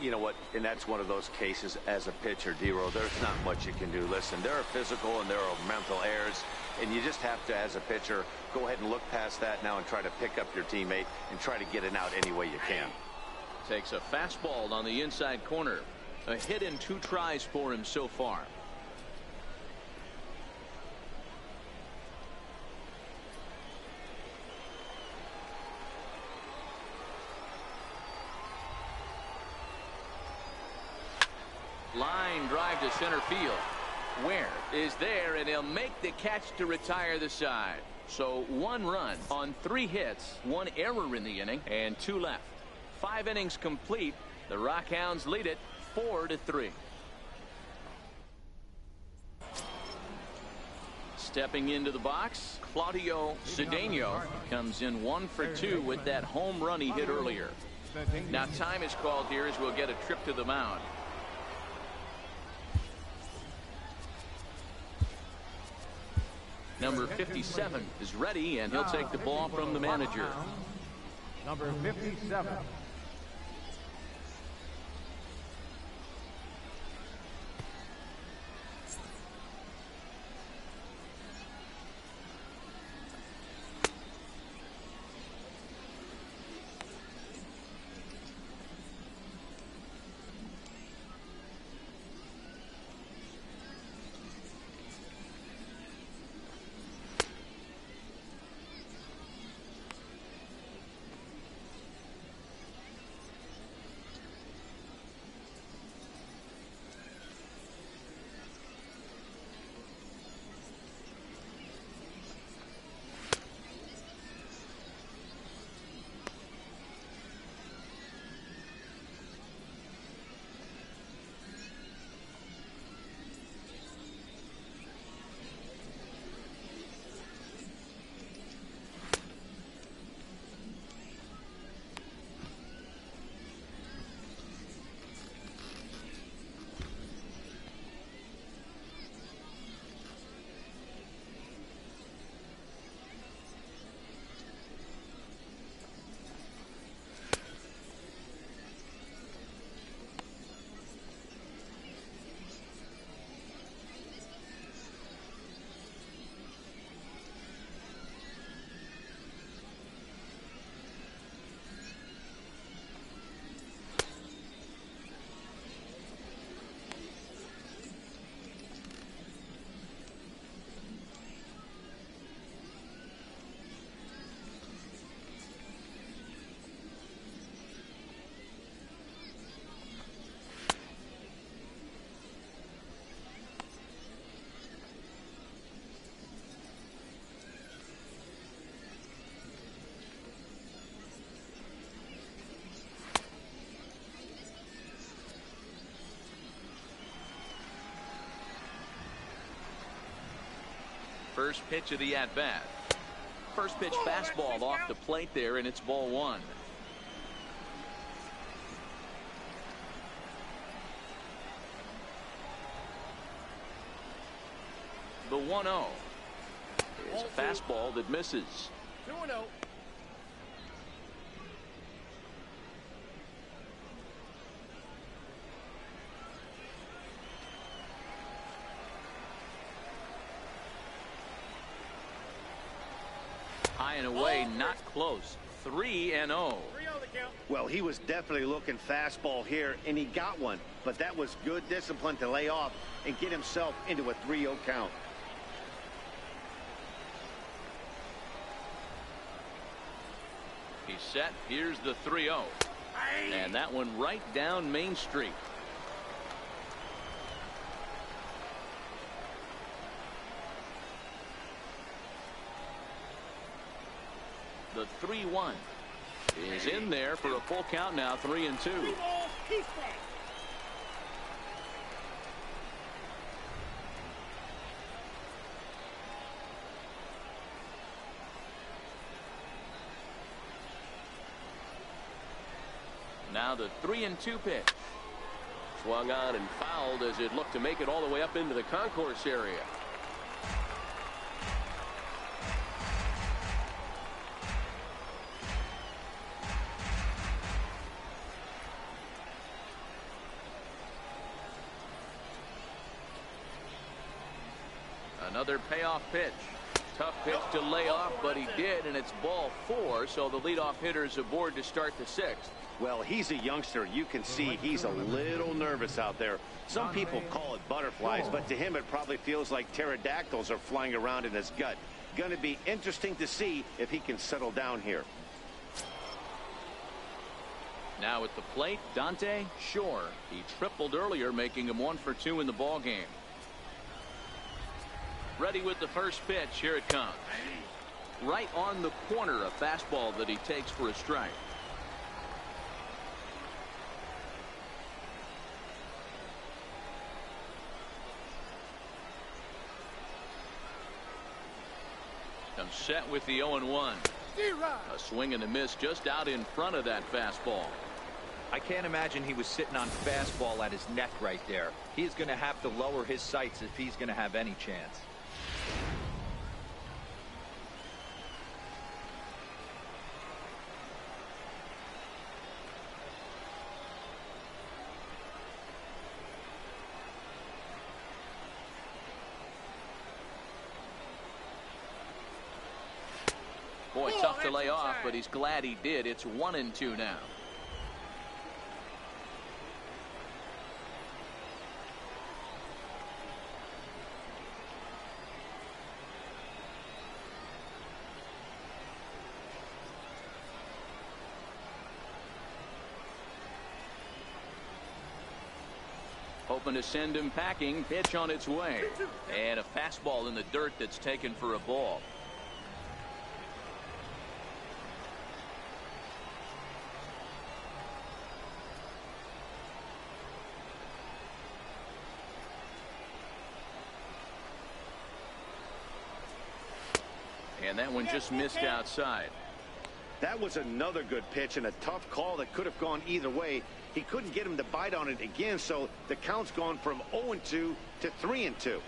You know what, and that's one of those cases as a pitcher, D-Row, there's not much you can do. Listen, there are physical and there are mental errors, and you just have to, as a pitcher, go ahead and look past that now and try to pick up your teammate and try to get it out any way you can. Takes a fastball on the inside corner. A hit in 2 tries for him so far. Line drive to center field. Ware is there, and he'll make the catch to retire the side. So 1 run on 3 hits, 1 error in the inning, and 2 left. 5 innings complete. The Rockhounds lead it 4-3. Stepping into the box, Claudio Cedeno comes in 1 for 2 with that home run he hit earlier. Now time is called here as we'll get a trip to the mound. Number 57 is ready, and he'll take the ball from the manager. Number 57. First pitch of the at-bat. First pitch fastball off the plate there, and it's ball one. The 1-0 is a fastball that misses. 2-0. High and away, not close. 3-0. Well, he was definitely looking fastball here, and he got one. But that was good discipline to lay off and get himself into a 3-0 count. He's set. Here's the 3-0. And that one right down Main Street. The 3-1 is in there for a full count now. 3-2. Now the 3-2 pitch. Swung on and fouled as it looked to make it all the way up into the concourse area. Another payoff pitch. Tough pitch to lay off, but he did, and it's ball 4, so the leadoff hitter is aboard to start the 6th. Well, he's a youngster. You can see he's a little nervous out there. Some people call it butterflies, but to him it probably feels like pterodactyls are flying around in his gut. Going to be interesting to see if he can settle down here. Now at the plate, Dante Shore. He tripled earlier, making him 1 for 2 in the ball game. Ready with the first pitch. Here it comes. Right on the corner, a fastball that he takes for a strike. Comes set with the 0-1. A swing and a miss just out in front of that fastball. I can't imagine he was sitting on fastball at his neck right there. He's going to have to lower his sights if he's going to have any chance. Boy, tough to lay off, but he's glad he did. It's 1-2 now. Hoping to send him packing. Pitch on its way. And a fastball in the dirt that's taken for a ball. And that one just missed outside. That was another good pitch and a tough call that could have gone either way. He couldn't get him to bite on it again, so the count's gone from 0-2 to 3-2.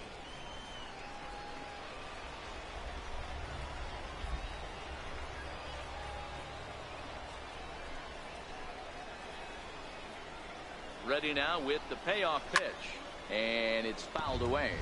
Ready now with the payoff pitch. And it's fouled away.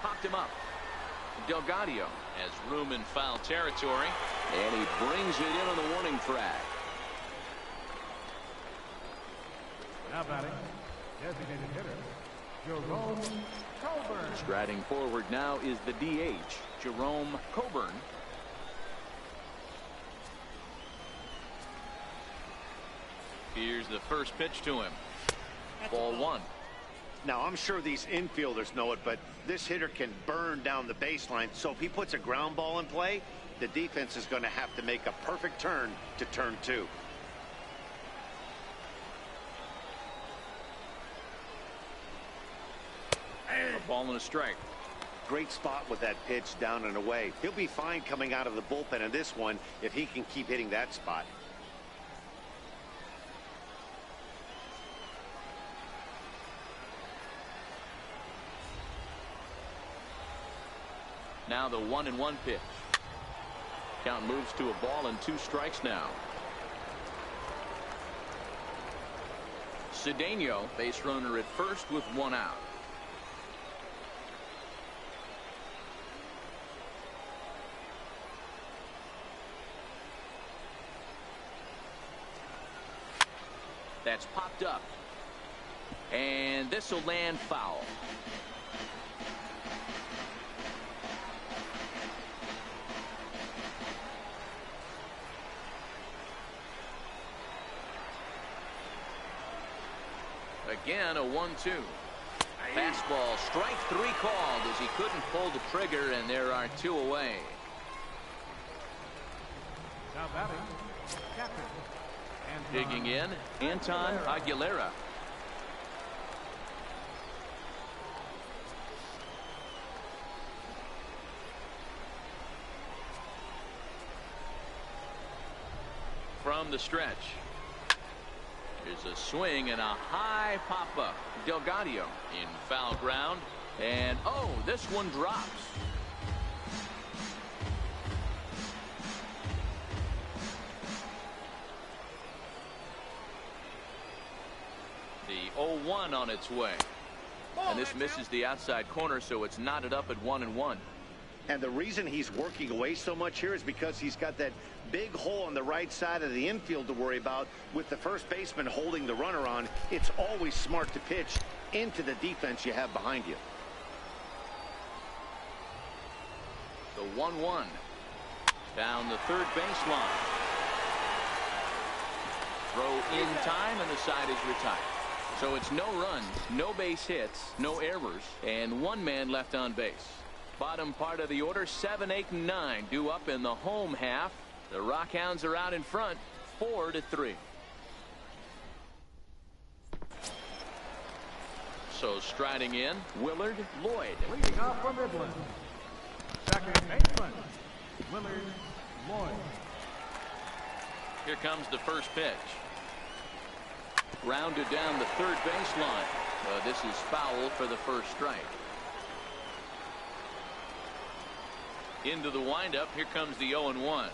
Popped him up. Delgadio has room in foul territory, and he brings it in on the warning track. Now batting, designated hitter, Jerome Coburn. Striding forward now is the DH, Jerome Coburn. Here's the first pitch to him. Ball 1. Now, I'm sure these infielders know it, but this hitter can burn down the baseline. So if he puts a ground ball in play, the defense is going to have to make a perfect turn to turn 2. A ball and a strike. Great spot with that pitch down and away. He'll be fine coming out of the bullpen in this one if he can keep hitting that spot. Now the 1-1 pitch. Count moves to a ball and 2 strikes now. Cedeno, base runner at first with 1 out. That's popped up. And this will land foul. Again, a 1-2. Fastball, strike 3 called as he couldn't pull the trigger, and there are 2 away. Now batting, captain. Digging in, Anton Aguilera. From the stretch. There's a swing and a high pop-up. Delgado in foul ground. And, oh, this one drops. The 0-1 on its way. And this misses the outside corner, so it's knotted up at 1-1. And the reason he's working away so much here is because he's got that big hole on the right side of the infield to worry about. With the first baseman holding the runner on, it's always smart to pitch into the defense you have behind you. The 1-1 down the third baseline. Throw in time, and the side is retired. So it's no runs, no base hits, no errors, and 1 man left on base. Bottom part of the order, 7, 8, and 9 due up in the home half. The Rockhounds are out in front, 4-3. So striding in, Willard Lloyd. Leading off from Midland, second baseman, Willard Lloyd. Here comes the first pitch. Grounded down the third baseline. This is foul for the first strike. Into the windup. Here comes the 0-1.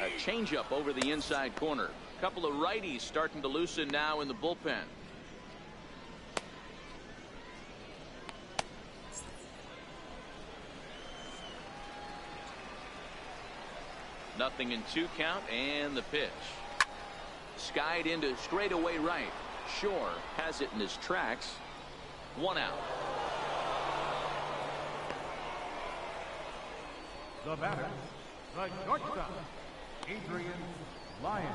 A changeup over the inside corner. A couple of righties starting to loosen now in the bullpen. Nothing in 2 count, and the pitch. Skied into straightaway right. Shore has it in his tracks. 1 out. The batter, the shortstop, Adrian Lyons.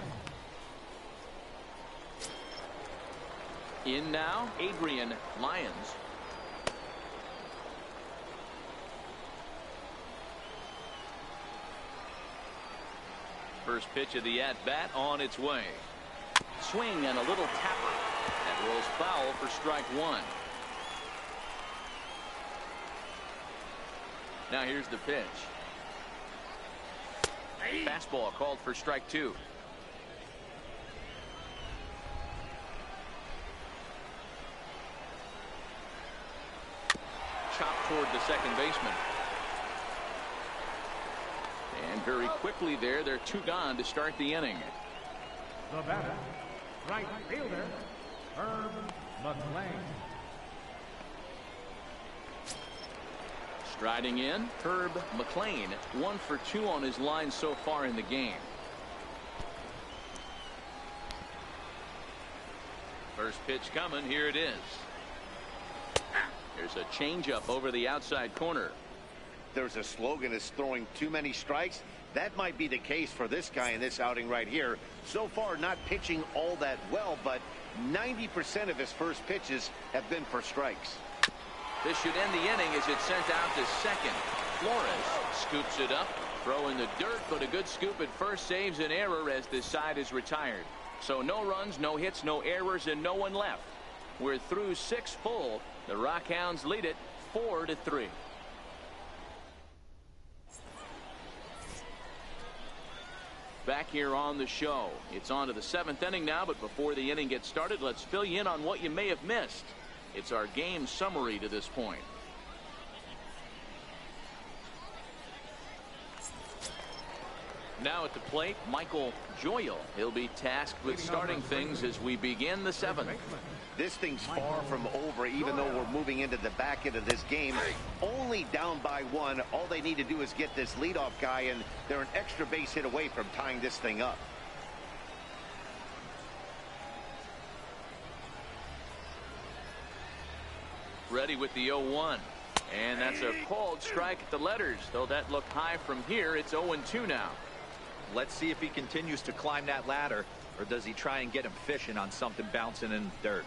In now, Adrian Lyons. First pitch of the at-bat on its way. Swing and a little tapper. That rolls foul for strike 1. Now here's the pitch. Fastball called for strike 2. Chopped toward the second baseman. And very quickly they're 2 gone to start the inning. The batter, right fielder, Herb McLean. Striding in, Herb McLean, 1 for 2 on his line so far in the game. First pitch coming, here it is. There's a changeup over the outside corner. There's a slogan, is throwing too many strikes. That might be the case for this guy in this outing right here. So far, not pitching all that well, but 90% of his first pitches have been for strikes. This should end the inning as it's sent out to second. Flores scoops it up, throw in the dirt, but a good scoop at first saves an error as this side is retired. So no runs, no hits, no errors, and no one left. We're through 6 full. The Rockhounds lead it 4-3. Back here on the show. It's on to the 7th inning now, but before the inning gets started, let's fill you in on what you may have missed. It's our game summary to this point. Now at the plate, Michael Joyal. He'll be tasked with starting things as we begin the 7th. This thing's far from over, even though we're moving into the back end of this game. Only down by 1. All they need to do is get this leadoff guy, and they're an extra base hit away from tying this thing up. Ready with the 0-1. And that's a called strike at the letters. Though that looked high from here, it's 0-2 now. Let's see if he continues to climb that ladder, or does he try and get him fishing on something bouncing in the dirt.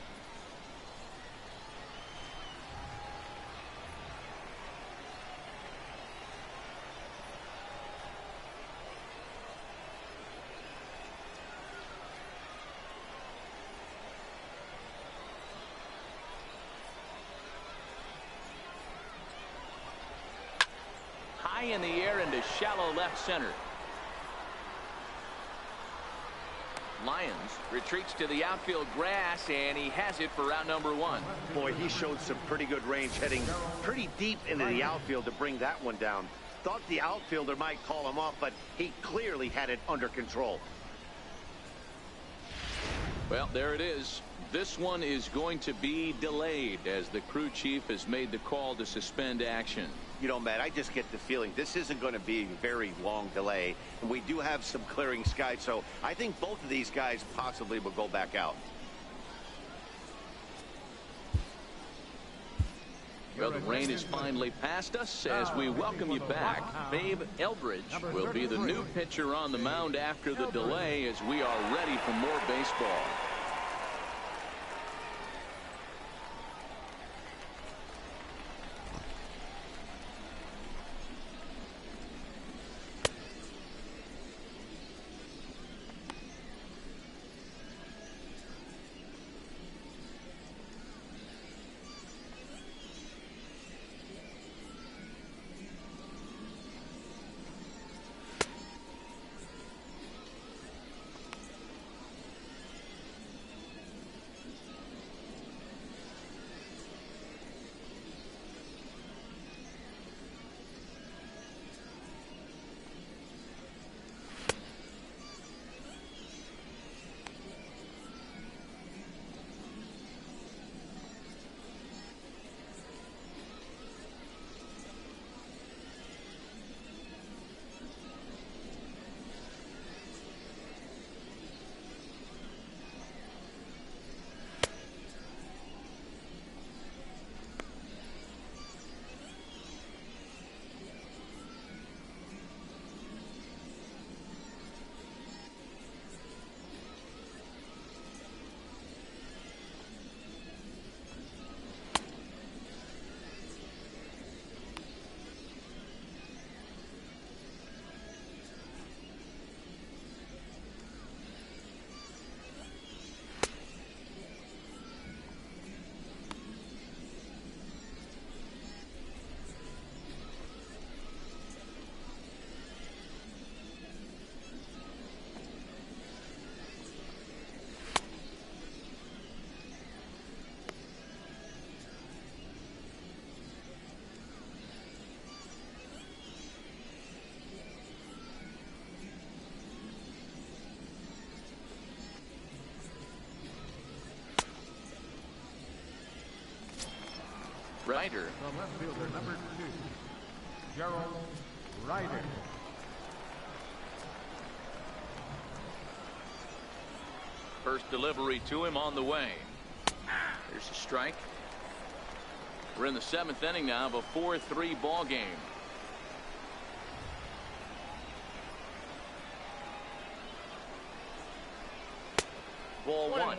High in the air into shallow left center. Lyons retreats to the outfield grass, and he has it for round number 1. Boy, he showed some pretty good range, heading pretty deep into the outfield to bring that one down. Thought the outfielder might call him off, but he clearly had it under control. Well, there it is. This one is going to be delayed as the crew chief has made the call to suspend action. You know, Matt, I just get the feeling this isn't going to be a very long delay, and we do have some clearing skies, so I think both of these guys possibly will go back out. Well, the rain is finally past us as we welcome you back. Babe Eldridge will be the new pitcher on the mound after the delay as we are ready for more baseball. Ryder. The left fielder, number 2, Gerald Ryder. First delivery to him on the way. There's a strike. We're in the 7th inning now of a 4-3 ball game. ball one.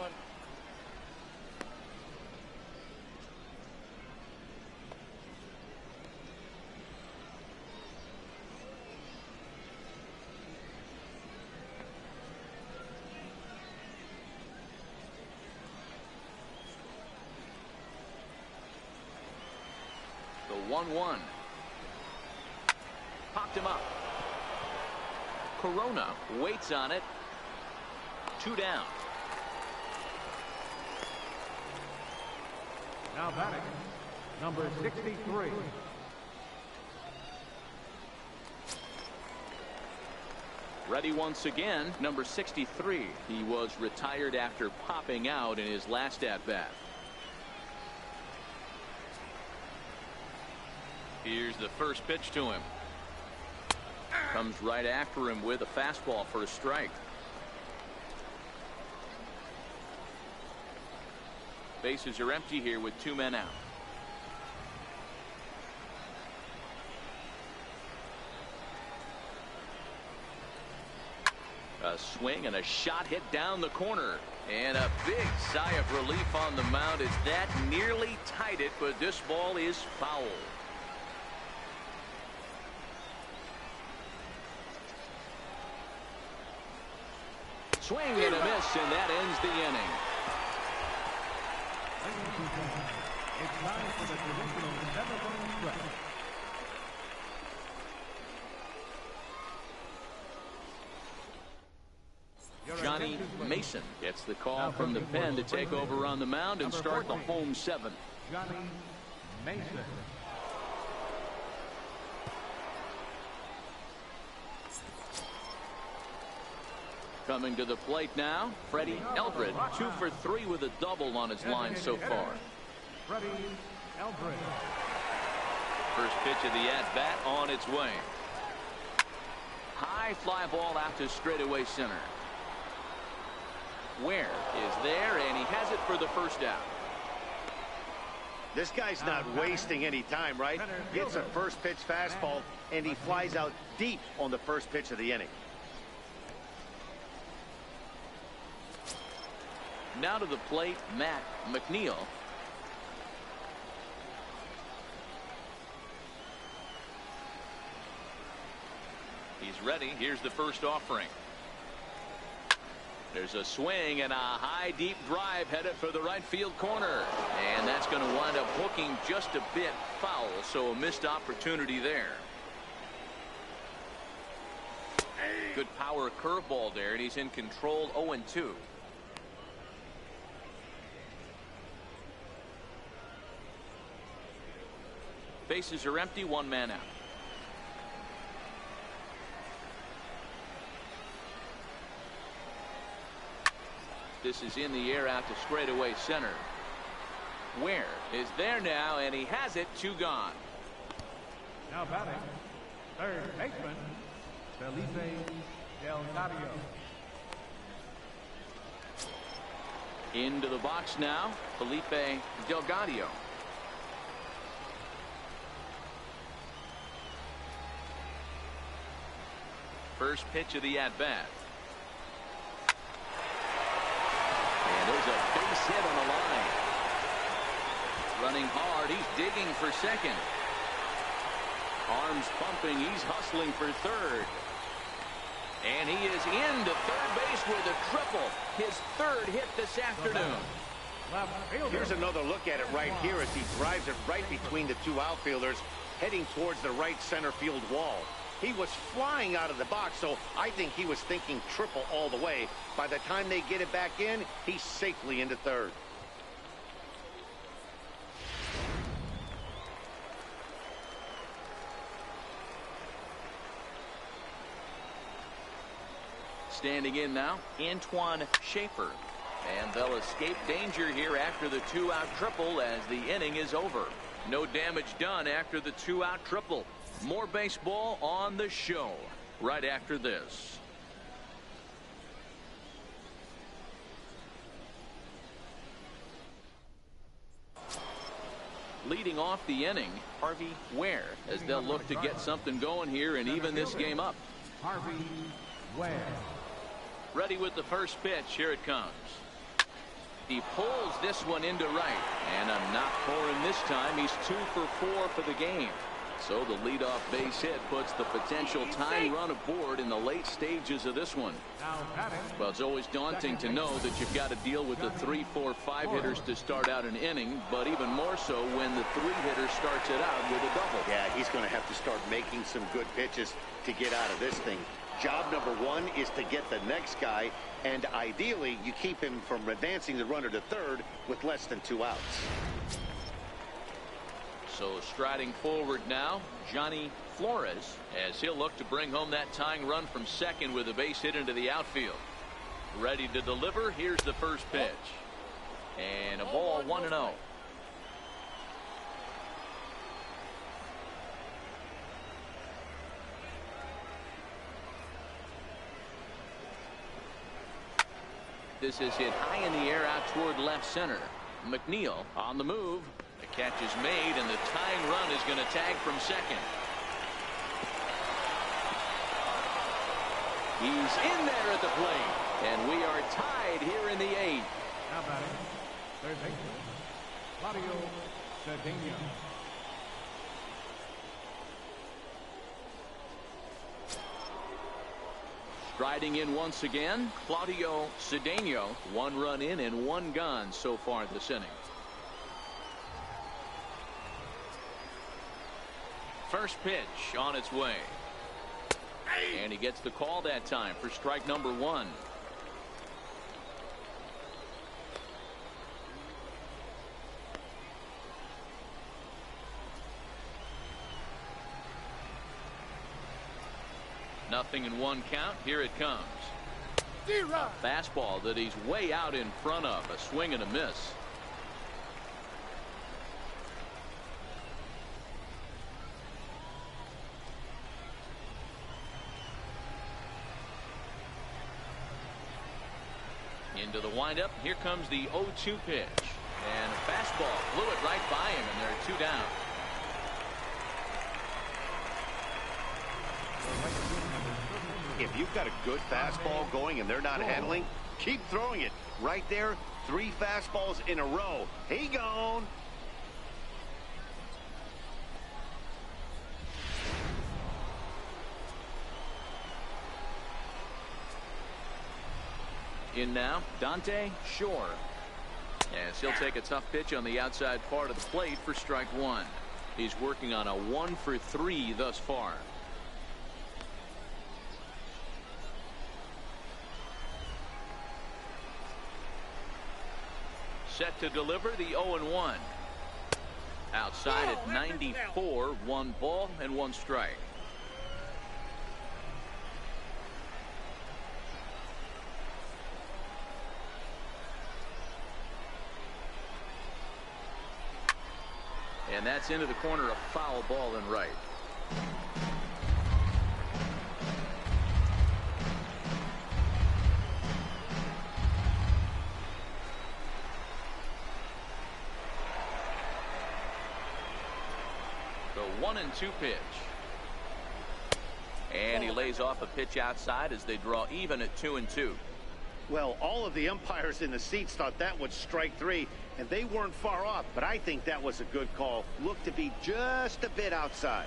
The 1-1. Popped him up. Corona waits on it. 2 down. Now batting, number 63. Ready once again, number 63. He was retired after popping out in his last at-bat. Here's the first pitch to him. Comes right after him with a fastball for a strike. Bases are empty here with 2 men out. A swing and a shot hit down the corner. And a big sigh of relief on the mound as that nearly tied it, but this ball is foul. Swing and a miss, and that ends the inning. It's time for the traditional 7-inning stretch. Johnny Mason gets the call from the pen to take over on the mound and start the home 7. Johnny Mason. Coming to the plate now, Freddie Eldred, 2 for 3 with a double on his line so far. Freddie Eldred. First pitch of the at-bat on its way. High fly ball out to straightaway center. Ware is there, and he has it for the first out. This guy's not wasting any time, right? Gets a first pitch fastball, and he flies out deep on the first pitch of the inning. Now to the plate, Matt McNeil. He's ready. Here's the first offering. There's a swing and a high deep drive headed for the right field corner. And that's going to wind up hooking just a bit foul, so a missed opportunity there. Good power curveball there, and he's in control. 0-2. Bases are empty, 1 man out. This is in the air out to straightaway center. Ware is there now, and he has it. 2 gone. Now batting, third baseman, Felipe Delgado. Into the box now, Felipe Delgado. First pitch of the at-bat. And there's a base hit on the line. Running hard, he's digging for second. Arms pumping, he's hustling for third. And he is into third base with a triple. His 3rd hit this afternoon. Here's another look at it right here as he drives it right between the 2 outfielders, heading towards the right center field wall. He was flying out of the box, so I think he was thinking triple all the way. By the time they get it back in, he's safely into third. Standing in now, Antoine Schaefer. And they'll escape danger here after the 2-out triple as the inning is over. No damage done after the 2-out triple. More baseball on the show right after this. Leading off the inning, Harvey Ware, as they'll look to get something going here and even this game up. Harvey Ware. Ready with the first pitch. Here it comes. He pulls this one into right, and a knock for him this time. He's 2 for 4 for the game. So the leadoff base hit puts the potential tying run aboard in the late stages of this one. Well, it's always daunting to know that you've got to deal with the 3, 4, 5 hitters to start out an inning, but even more so when the 3 hitter starts it out with a double. Yeah, he's going to have to start making some good pitches to get out of this thing. Job number 1 is to get the next guy, and ideally you keep him from advancing the runner to third with less than 2 outs. So striding forward now, Johnny Flores, as he'll look to bring home that tying run from second with a base hit into the outfield. Ready to deliver. Here's the first pitch. And a ball, 1-0. This is hit high in the air out toward left center. McNeil on the move. The catch is made, and the tying run is going to tag from second. He's in there at the plate, and we are tied here in the 8th. Now batting, third baseman, Claudio Cedeno. Striding in once again, Claudio Cedeno. 1 run in and 1 gone so far this inning. First pitch on its way. And he gets the call that time for strike number 1. Nothing in 1 count. Here it comes. A fastball that he's way out in front of. A swing and a miss. Into the windup. Here comes the 0-2 pitch. And a fastball flew it right by him, and there are 2 down. If you've got a good fastball going and they're not handling, keep throwing it. Right there, 3 fastballs in a row. He gone. In now, Dante Shore. As he'll take a tough pitch on the outside part of the plate for strike 1. He's working on a 1 for 3 thus far. Set to deliver the 0-1. Outside at 94, 1 ball and 1 strike. And that's into the corner, a foul ball and right. The 1-2 pitch. And he lays off a pitch outside as they draw even at 2-2. Well, all of the umpires in the seats thought that was strike 3, and they weren't far off, but I think that was a good call. Looked to be just a bit outside.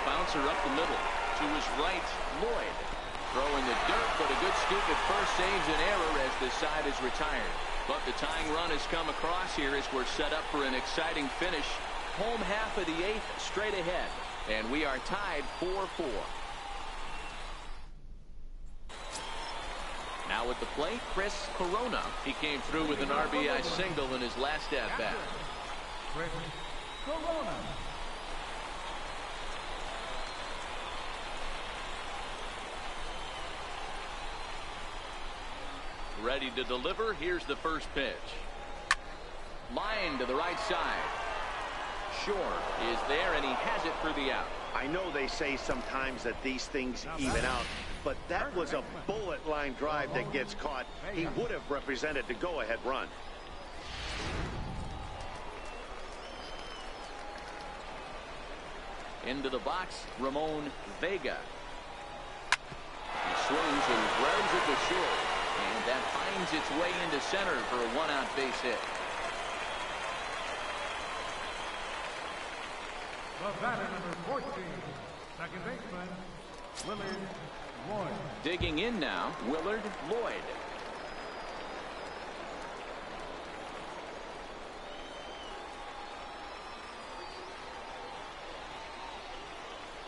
Bouncer up the middle. To his right, Lloyd. Throwing the dirt, but a good scoop at first saves an error as the side is retired. But the tying run has come across here as we're set up for an exciting finish. Home half of the 8th straight ahead. And we are tied 4-4. Now at the plate, Chris Corona. He came through with an RBI single in his last at-bat. Chris Corona. Ready to deliver. Here's the first pitch. Line to the right side. Shore is there, and he has it for the out. I know they say sometimes that these things even out, but that was a bullet line drive that gets caught. He would have represented the go-ahead run. Into the box, Ramon Vega. He swings and grounds it to short. And that finds its way into center for a one-out base hit. The batter, number 14, second baseman, Willard Lloyd. Digging in now, Willard Lloyd.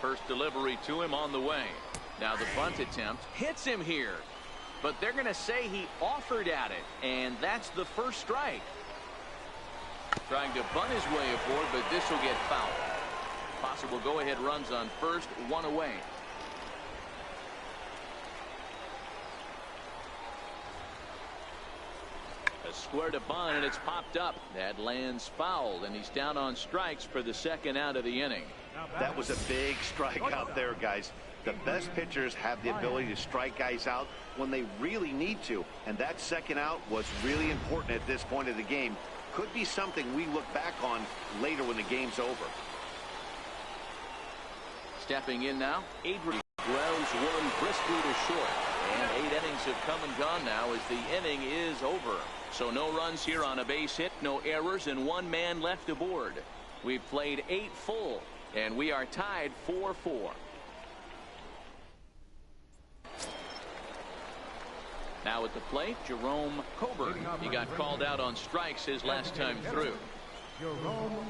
First delivery to him on the way. Now the bunt attempt hits him here. But they're going to say he offered at it. And that's the first strike. Trying to bunt his way aboard, but this will get fouled. Possible go-ahead runs on first, one away. A square to bunt, and it's popped up. That lands fouled, and he's down on strikes for the second out of the inning. That was a big strike out there, guys. The best pitchers have the ability to strike guys out when they really need to, and that second out was really important at this point of the game. Could be something we look back on later when the game's over. Stepping in now, Adrian grounds one briskly to short. And 8 innings have come and gone now as the inning is over. So no runs here on a base hit, no errors, and 1 man left aboard. We've played 8 full, and we are tied 4-4. Now at the plate, Jerome Coburn. He got called out on strikes his last time through.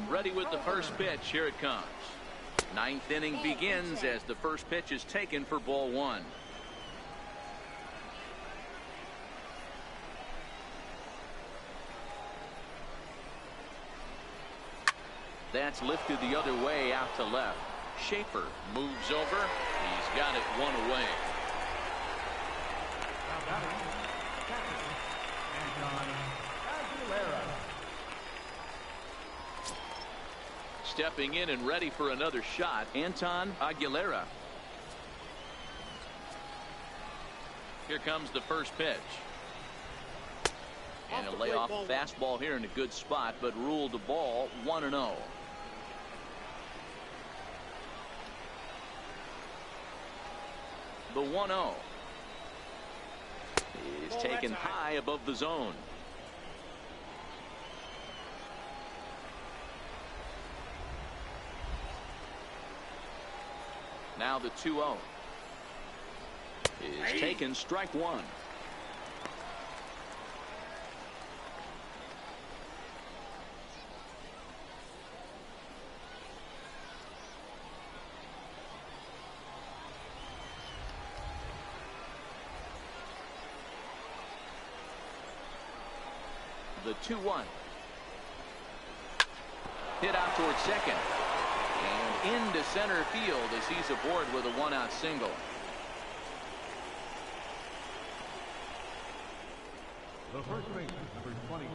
Ready with the first pitch. Here it comes. 9th inning begins as the first pitch is taken for ball 1. That's lifted the other way out to left. Schaefer moves over. He's got it 1 away. Stepping in and ready for another shot, Anton Aguilera. Here comes the first pitch. And a layoff fastball here in a good spot, but ruled the ball 1-0. The 1-0 is taken high above the zone. Now the 2-0 is taken, strike 1. The 2-1 hit out towards second. And into center field as he's aboard with a 1-out single. The first baseman, number 22,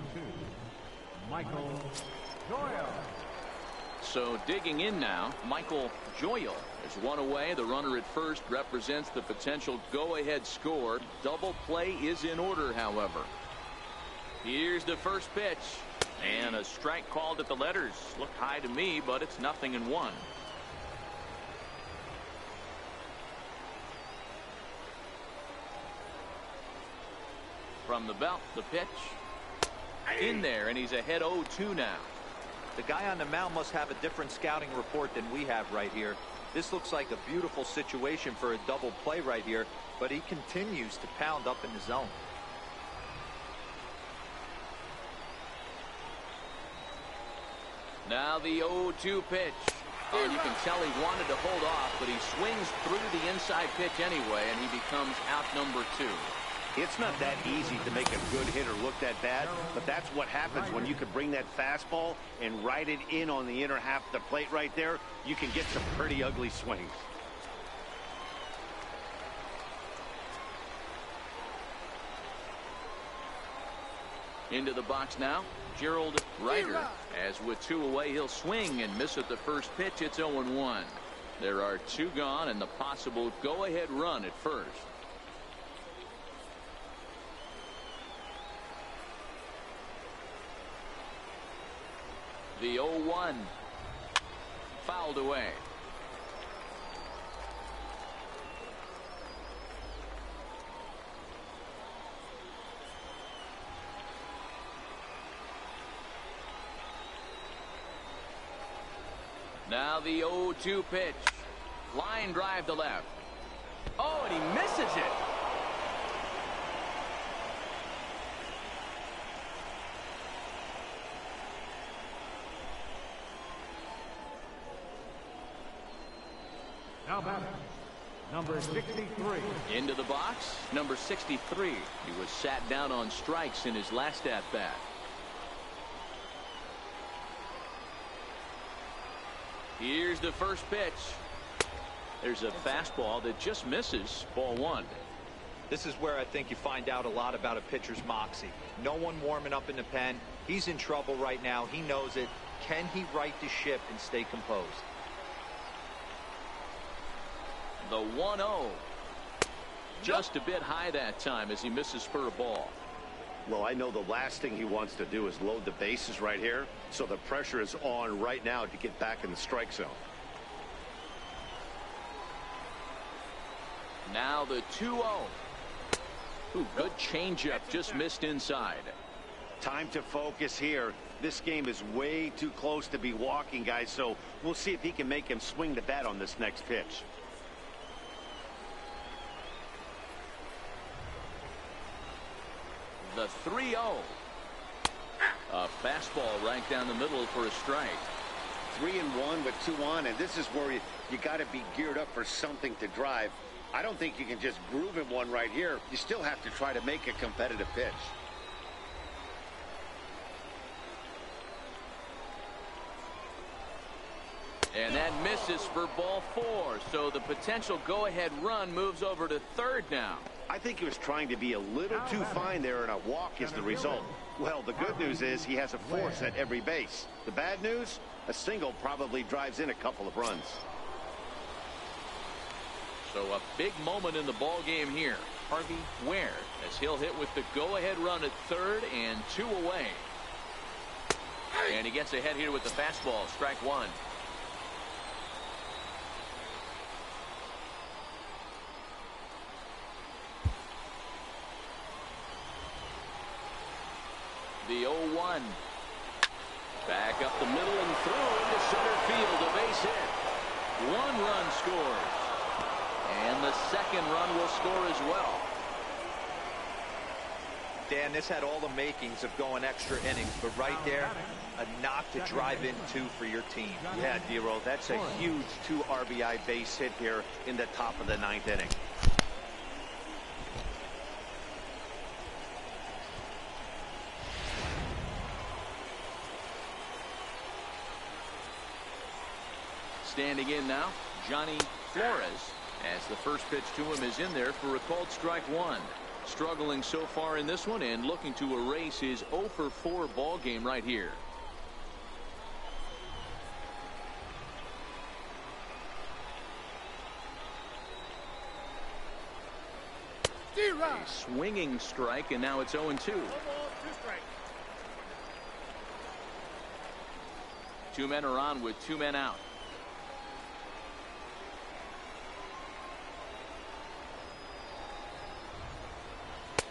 Michael Doyle. So digging in now, Michael Doyle is 1 away. The runner at first represents the potential go-ahead score. Double play is in order, however. Here's the first pitch. And a strike called at the letters. Looked high to me, but it's 0-1. From the belt, the pitch. In there, and he's ahead 0-2 now. The guy on the mound must have a different scouting report than we have right here. This looks like a beautiful situation for a double play right here, but he continues to pound up in the zone. Now the 0-2 pitch. Oh, you can tell he wanted to hold off, but he swings through the inside pitch anyway, and he becomes out number 2. It's not that easy to make a good hitter look that bad, but that's what happens when you can bring that fastball and ride it in on the inner half of the plate right there. You can get some pretty ugly swings. Into the box now, Gerald Ryder. As with 2 away, he'll swing and miss at the first pitch. It's 0-1. There are 2 gone and the possible go-ahead run at first. The 0-1 fouled away. Now the 0-2 pitch. Line drive to left. Oh, and he misses it. Now batting, number 63. Into the box, number 63. He was sat down on strikes in his last at-bat. Here's the first pitch. There's a fastball that just misses. Ball one. This is where I think you find out a lot about a pitcher's moxie. No one warming up in the pen. He's in trouble right now. He knows it. Can he right the ship and stay composed? The 1-0. Just a bit high that time as he misses for a ball. Well, I know the last thing he wants to do is load the bases right here, so the pressure is on right now to get back in the strike zone. Now the 2-0. Ooh, good changeup, just missed inside. Time to focus here. This game is way too close to be walking, guys, so we'll see if he can make him swing the bat on this next pitch. The 3-0. A fastball right down the middle for a strike. 3-1 with 2 on, and this is where you got to be geared up for something to drive. I don't think you can just groove him one right here. You still have to try to make a competitive pitch. And that misses for ball 4. So the potential go-ahead run moves over to third now. I think he was trying to be a little too fine there, and a walk is the result. Well, the good news is he has a force at every base. The bad news, a single probably drives in a couple of runs. So a big moment in the ball game here. Harvey Ware, as he'll hit with the go-ahead run at third and 2 away. And he gets ahead here with the fastball. Strike one. The 0-1. Back up the middle and through into center field. A base hit. 1 run scores. And the second run will score as well. Dan, this had all the makings of going extra innings, but right there, a knock to drive in 2 for your team. Yeah, Dero, that's a huge 2 RBI base hit here in the top of the 9th inning. Standing in now, Johnny Flores, as the first pitch to him is in there for a called strike one. Struggling so far in this one and looking to erase his 0-for-4 ball game right here. A swinging strike, and now it's 0-2. 2 men are on with 2 men out.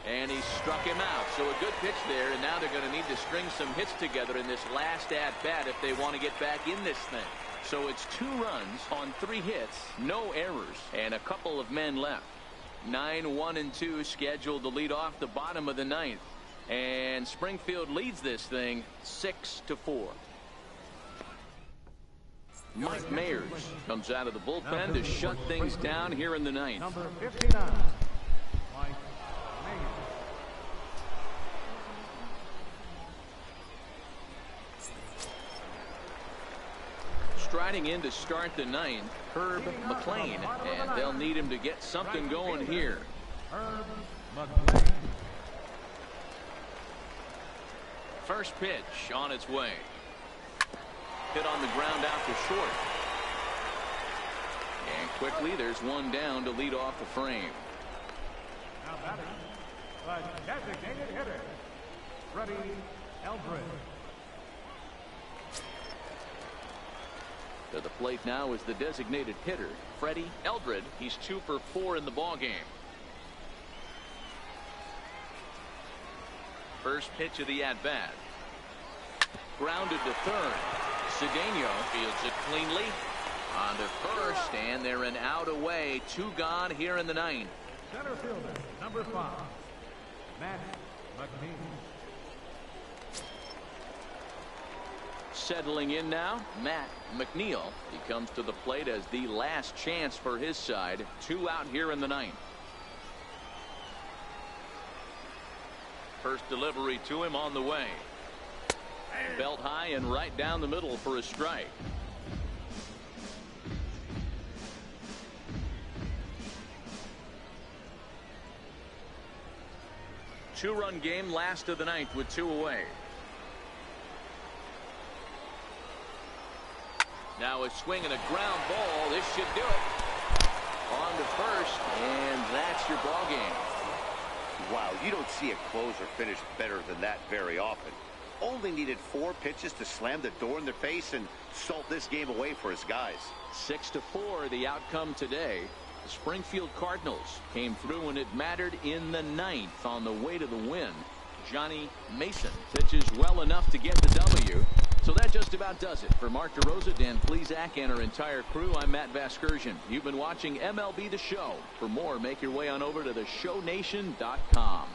And he struck him out. So a good pitch there, and now they're going to need to string some hits together in this last at-bat if they want to get back in this thing. So it's 2 runs on 3 hits, no errors, and a couple of men left. 9-1-2 scheduled to lead off the bottom of the 9th. And Springfield leads this thing 6-4. Mike Mayers comes out of the bullpen to shut things down here in the 9th. Number 59. Striding in to start the 9th, Herb McLean, and they'll need him to get something going here. Herb McLean. First pitch on its way. Hit on the ground out to short. And quickly there's one down to lead off the frame. Now batting, the designated hitter, Freddie Eldred. To the plate now is the designated hitter, Freddie Eldred. He's 2 for 4 in the ballgame. First pitch of the at-bat. Grounded to third. Cedeno fields it cleanly. On to first, and they're an out away. 2 gone here in the 9th. Center fielder, number 5, Matt McNeil. Settling in now, Matt McNeil. He comes to the plate as the last chance for his side. 2 out here in the 9th. First delivery to him on the way. Belt high and right down the middle for a strike. Two-run game, last of the 9th with 2 away. Now a swing and a ground ball. This should do it. On to first, and that's your ball game. Wow, you don't see a closer finish better than that very often. Only needed 4 pitches to slam the door in their face and salt this game away for his guys. 6-4 the outcome today. The Springfield Cardinals came through when it mattered in the 9th on the way to the win. Johnny Mason pitches well enough to get the W. So that just about does it. For Mark DeRosa, Dan Plesac, and our entire crew, I'm Matt Vasgersian. You've been watching MLB The Show. For more, make your way on over to theshownation.com.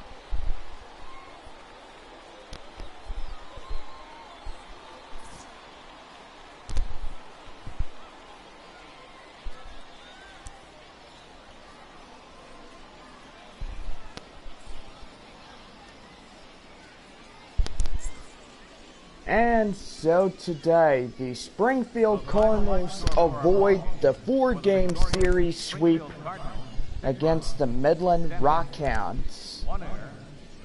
And so today, the Springfield Cardinals avoid the 4-game series sweep against the Midland Rockhounds. 1 error.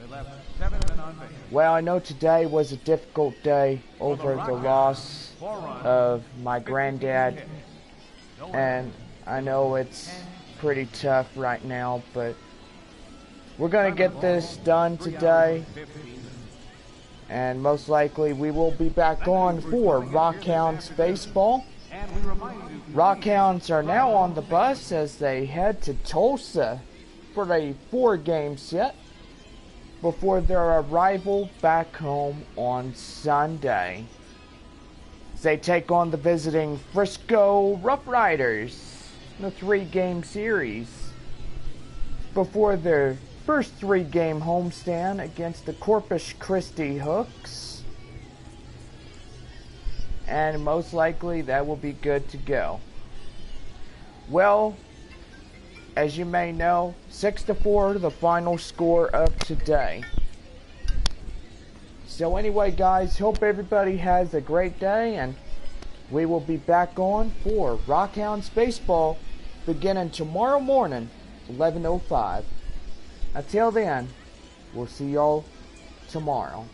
They left 7 men on base. Well, I know today was a difficult day over the loss of my granddad, and I know it's pretty tough right now, but we're going to get this done today. And most likely we will be back on for Rockhounds baseball. Rockhounds are now on the bus as they head to Tulsa for a 4-game set before their arrival back home on Sunday. They take on the visiting Frisco Rough Riders in a 3-game series before their first 3-game homestand against the Corpus Christi Hooks, and most likely that will be good to go. Well, as you may know, 6-4 the final score of today. So anyway, guys, hope everybody has a great day, and we will be back on for Rockhounds baseball beginning tomorrow morning, 11:05. Until then, we'll see y'all tomorrow.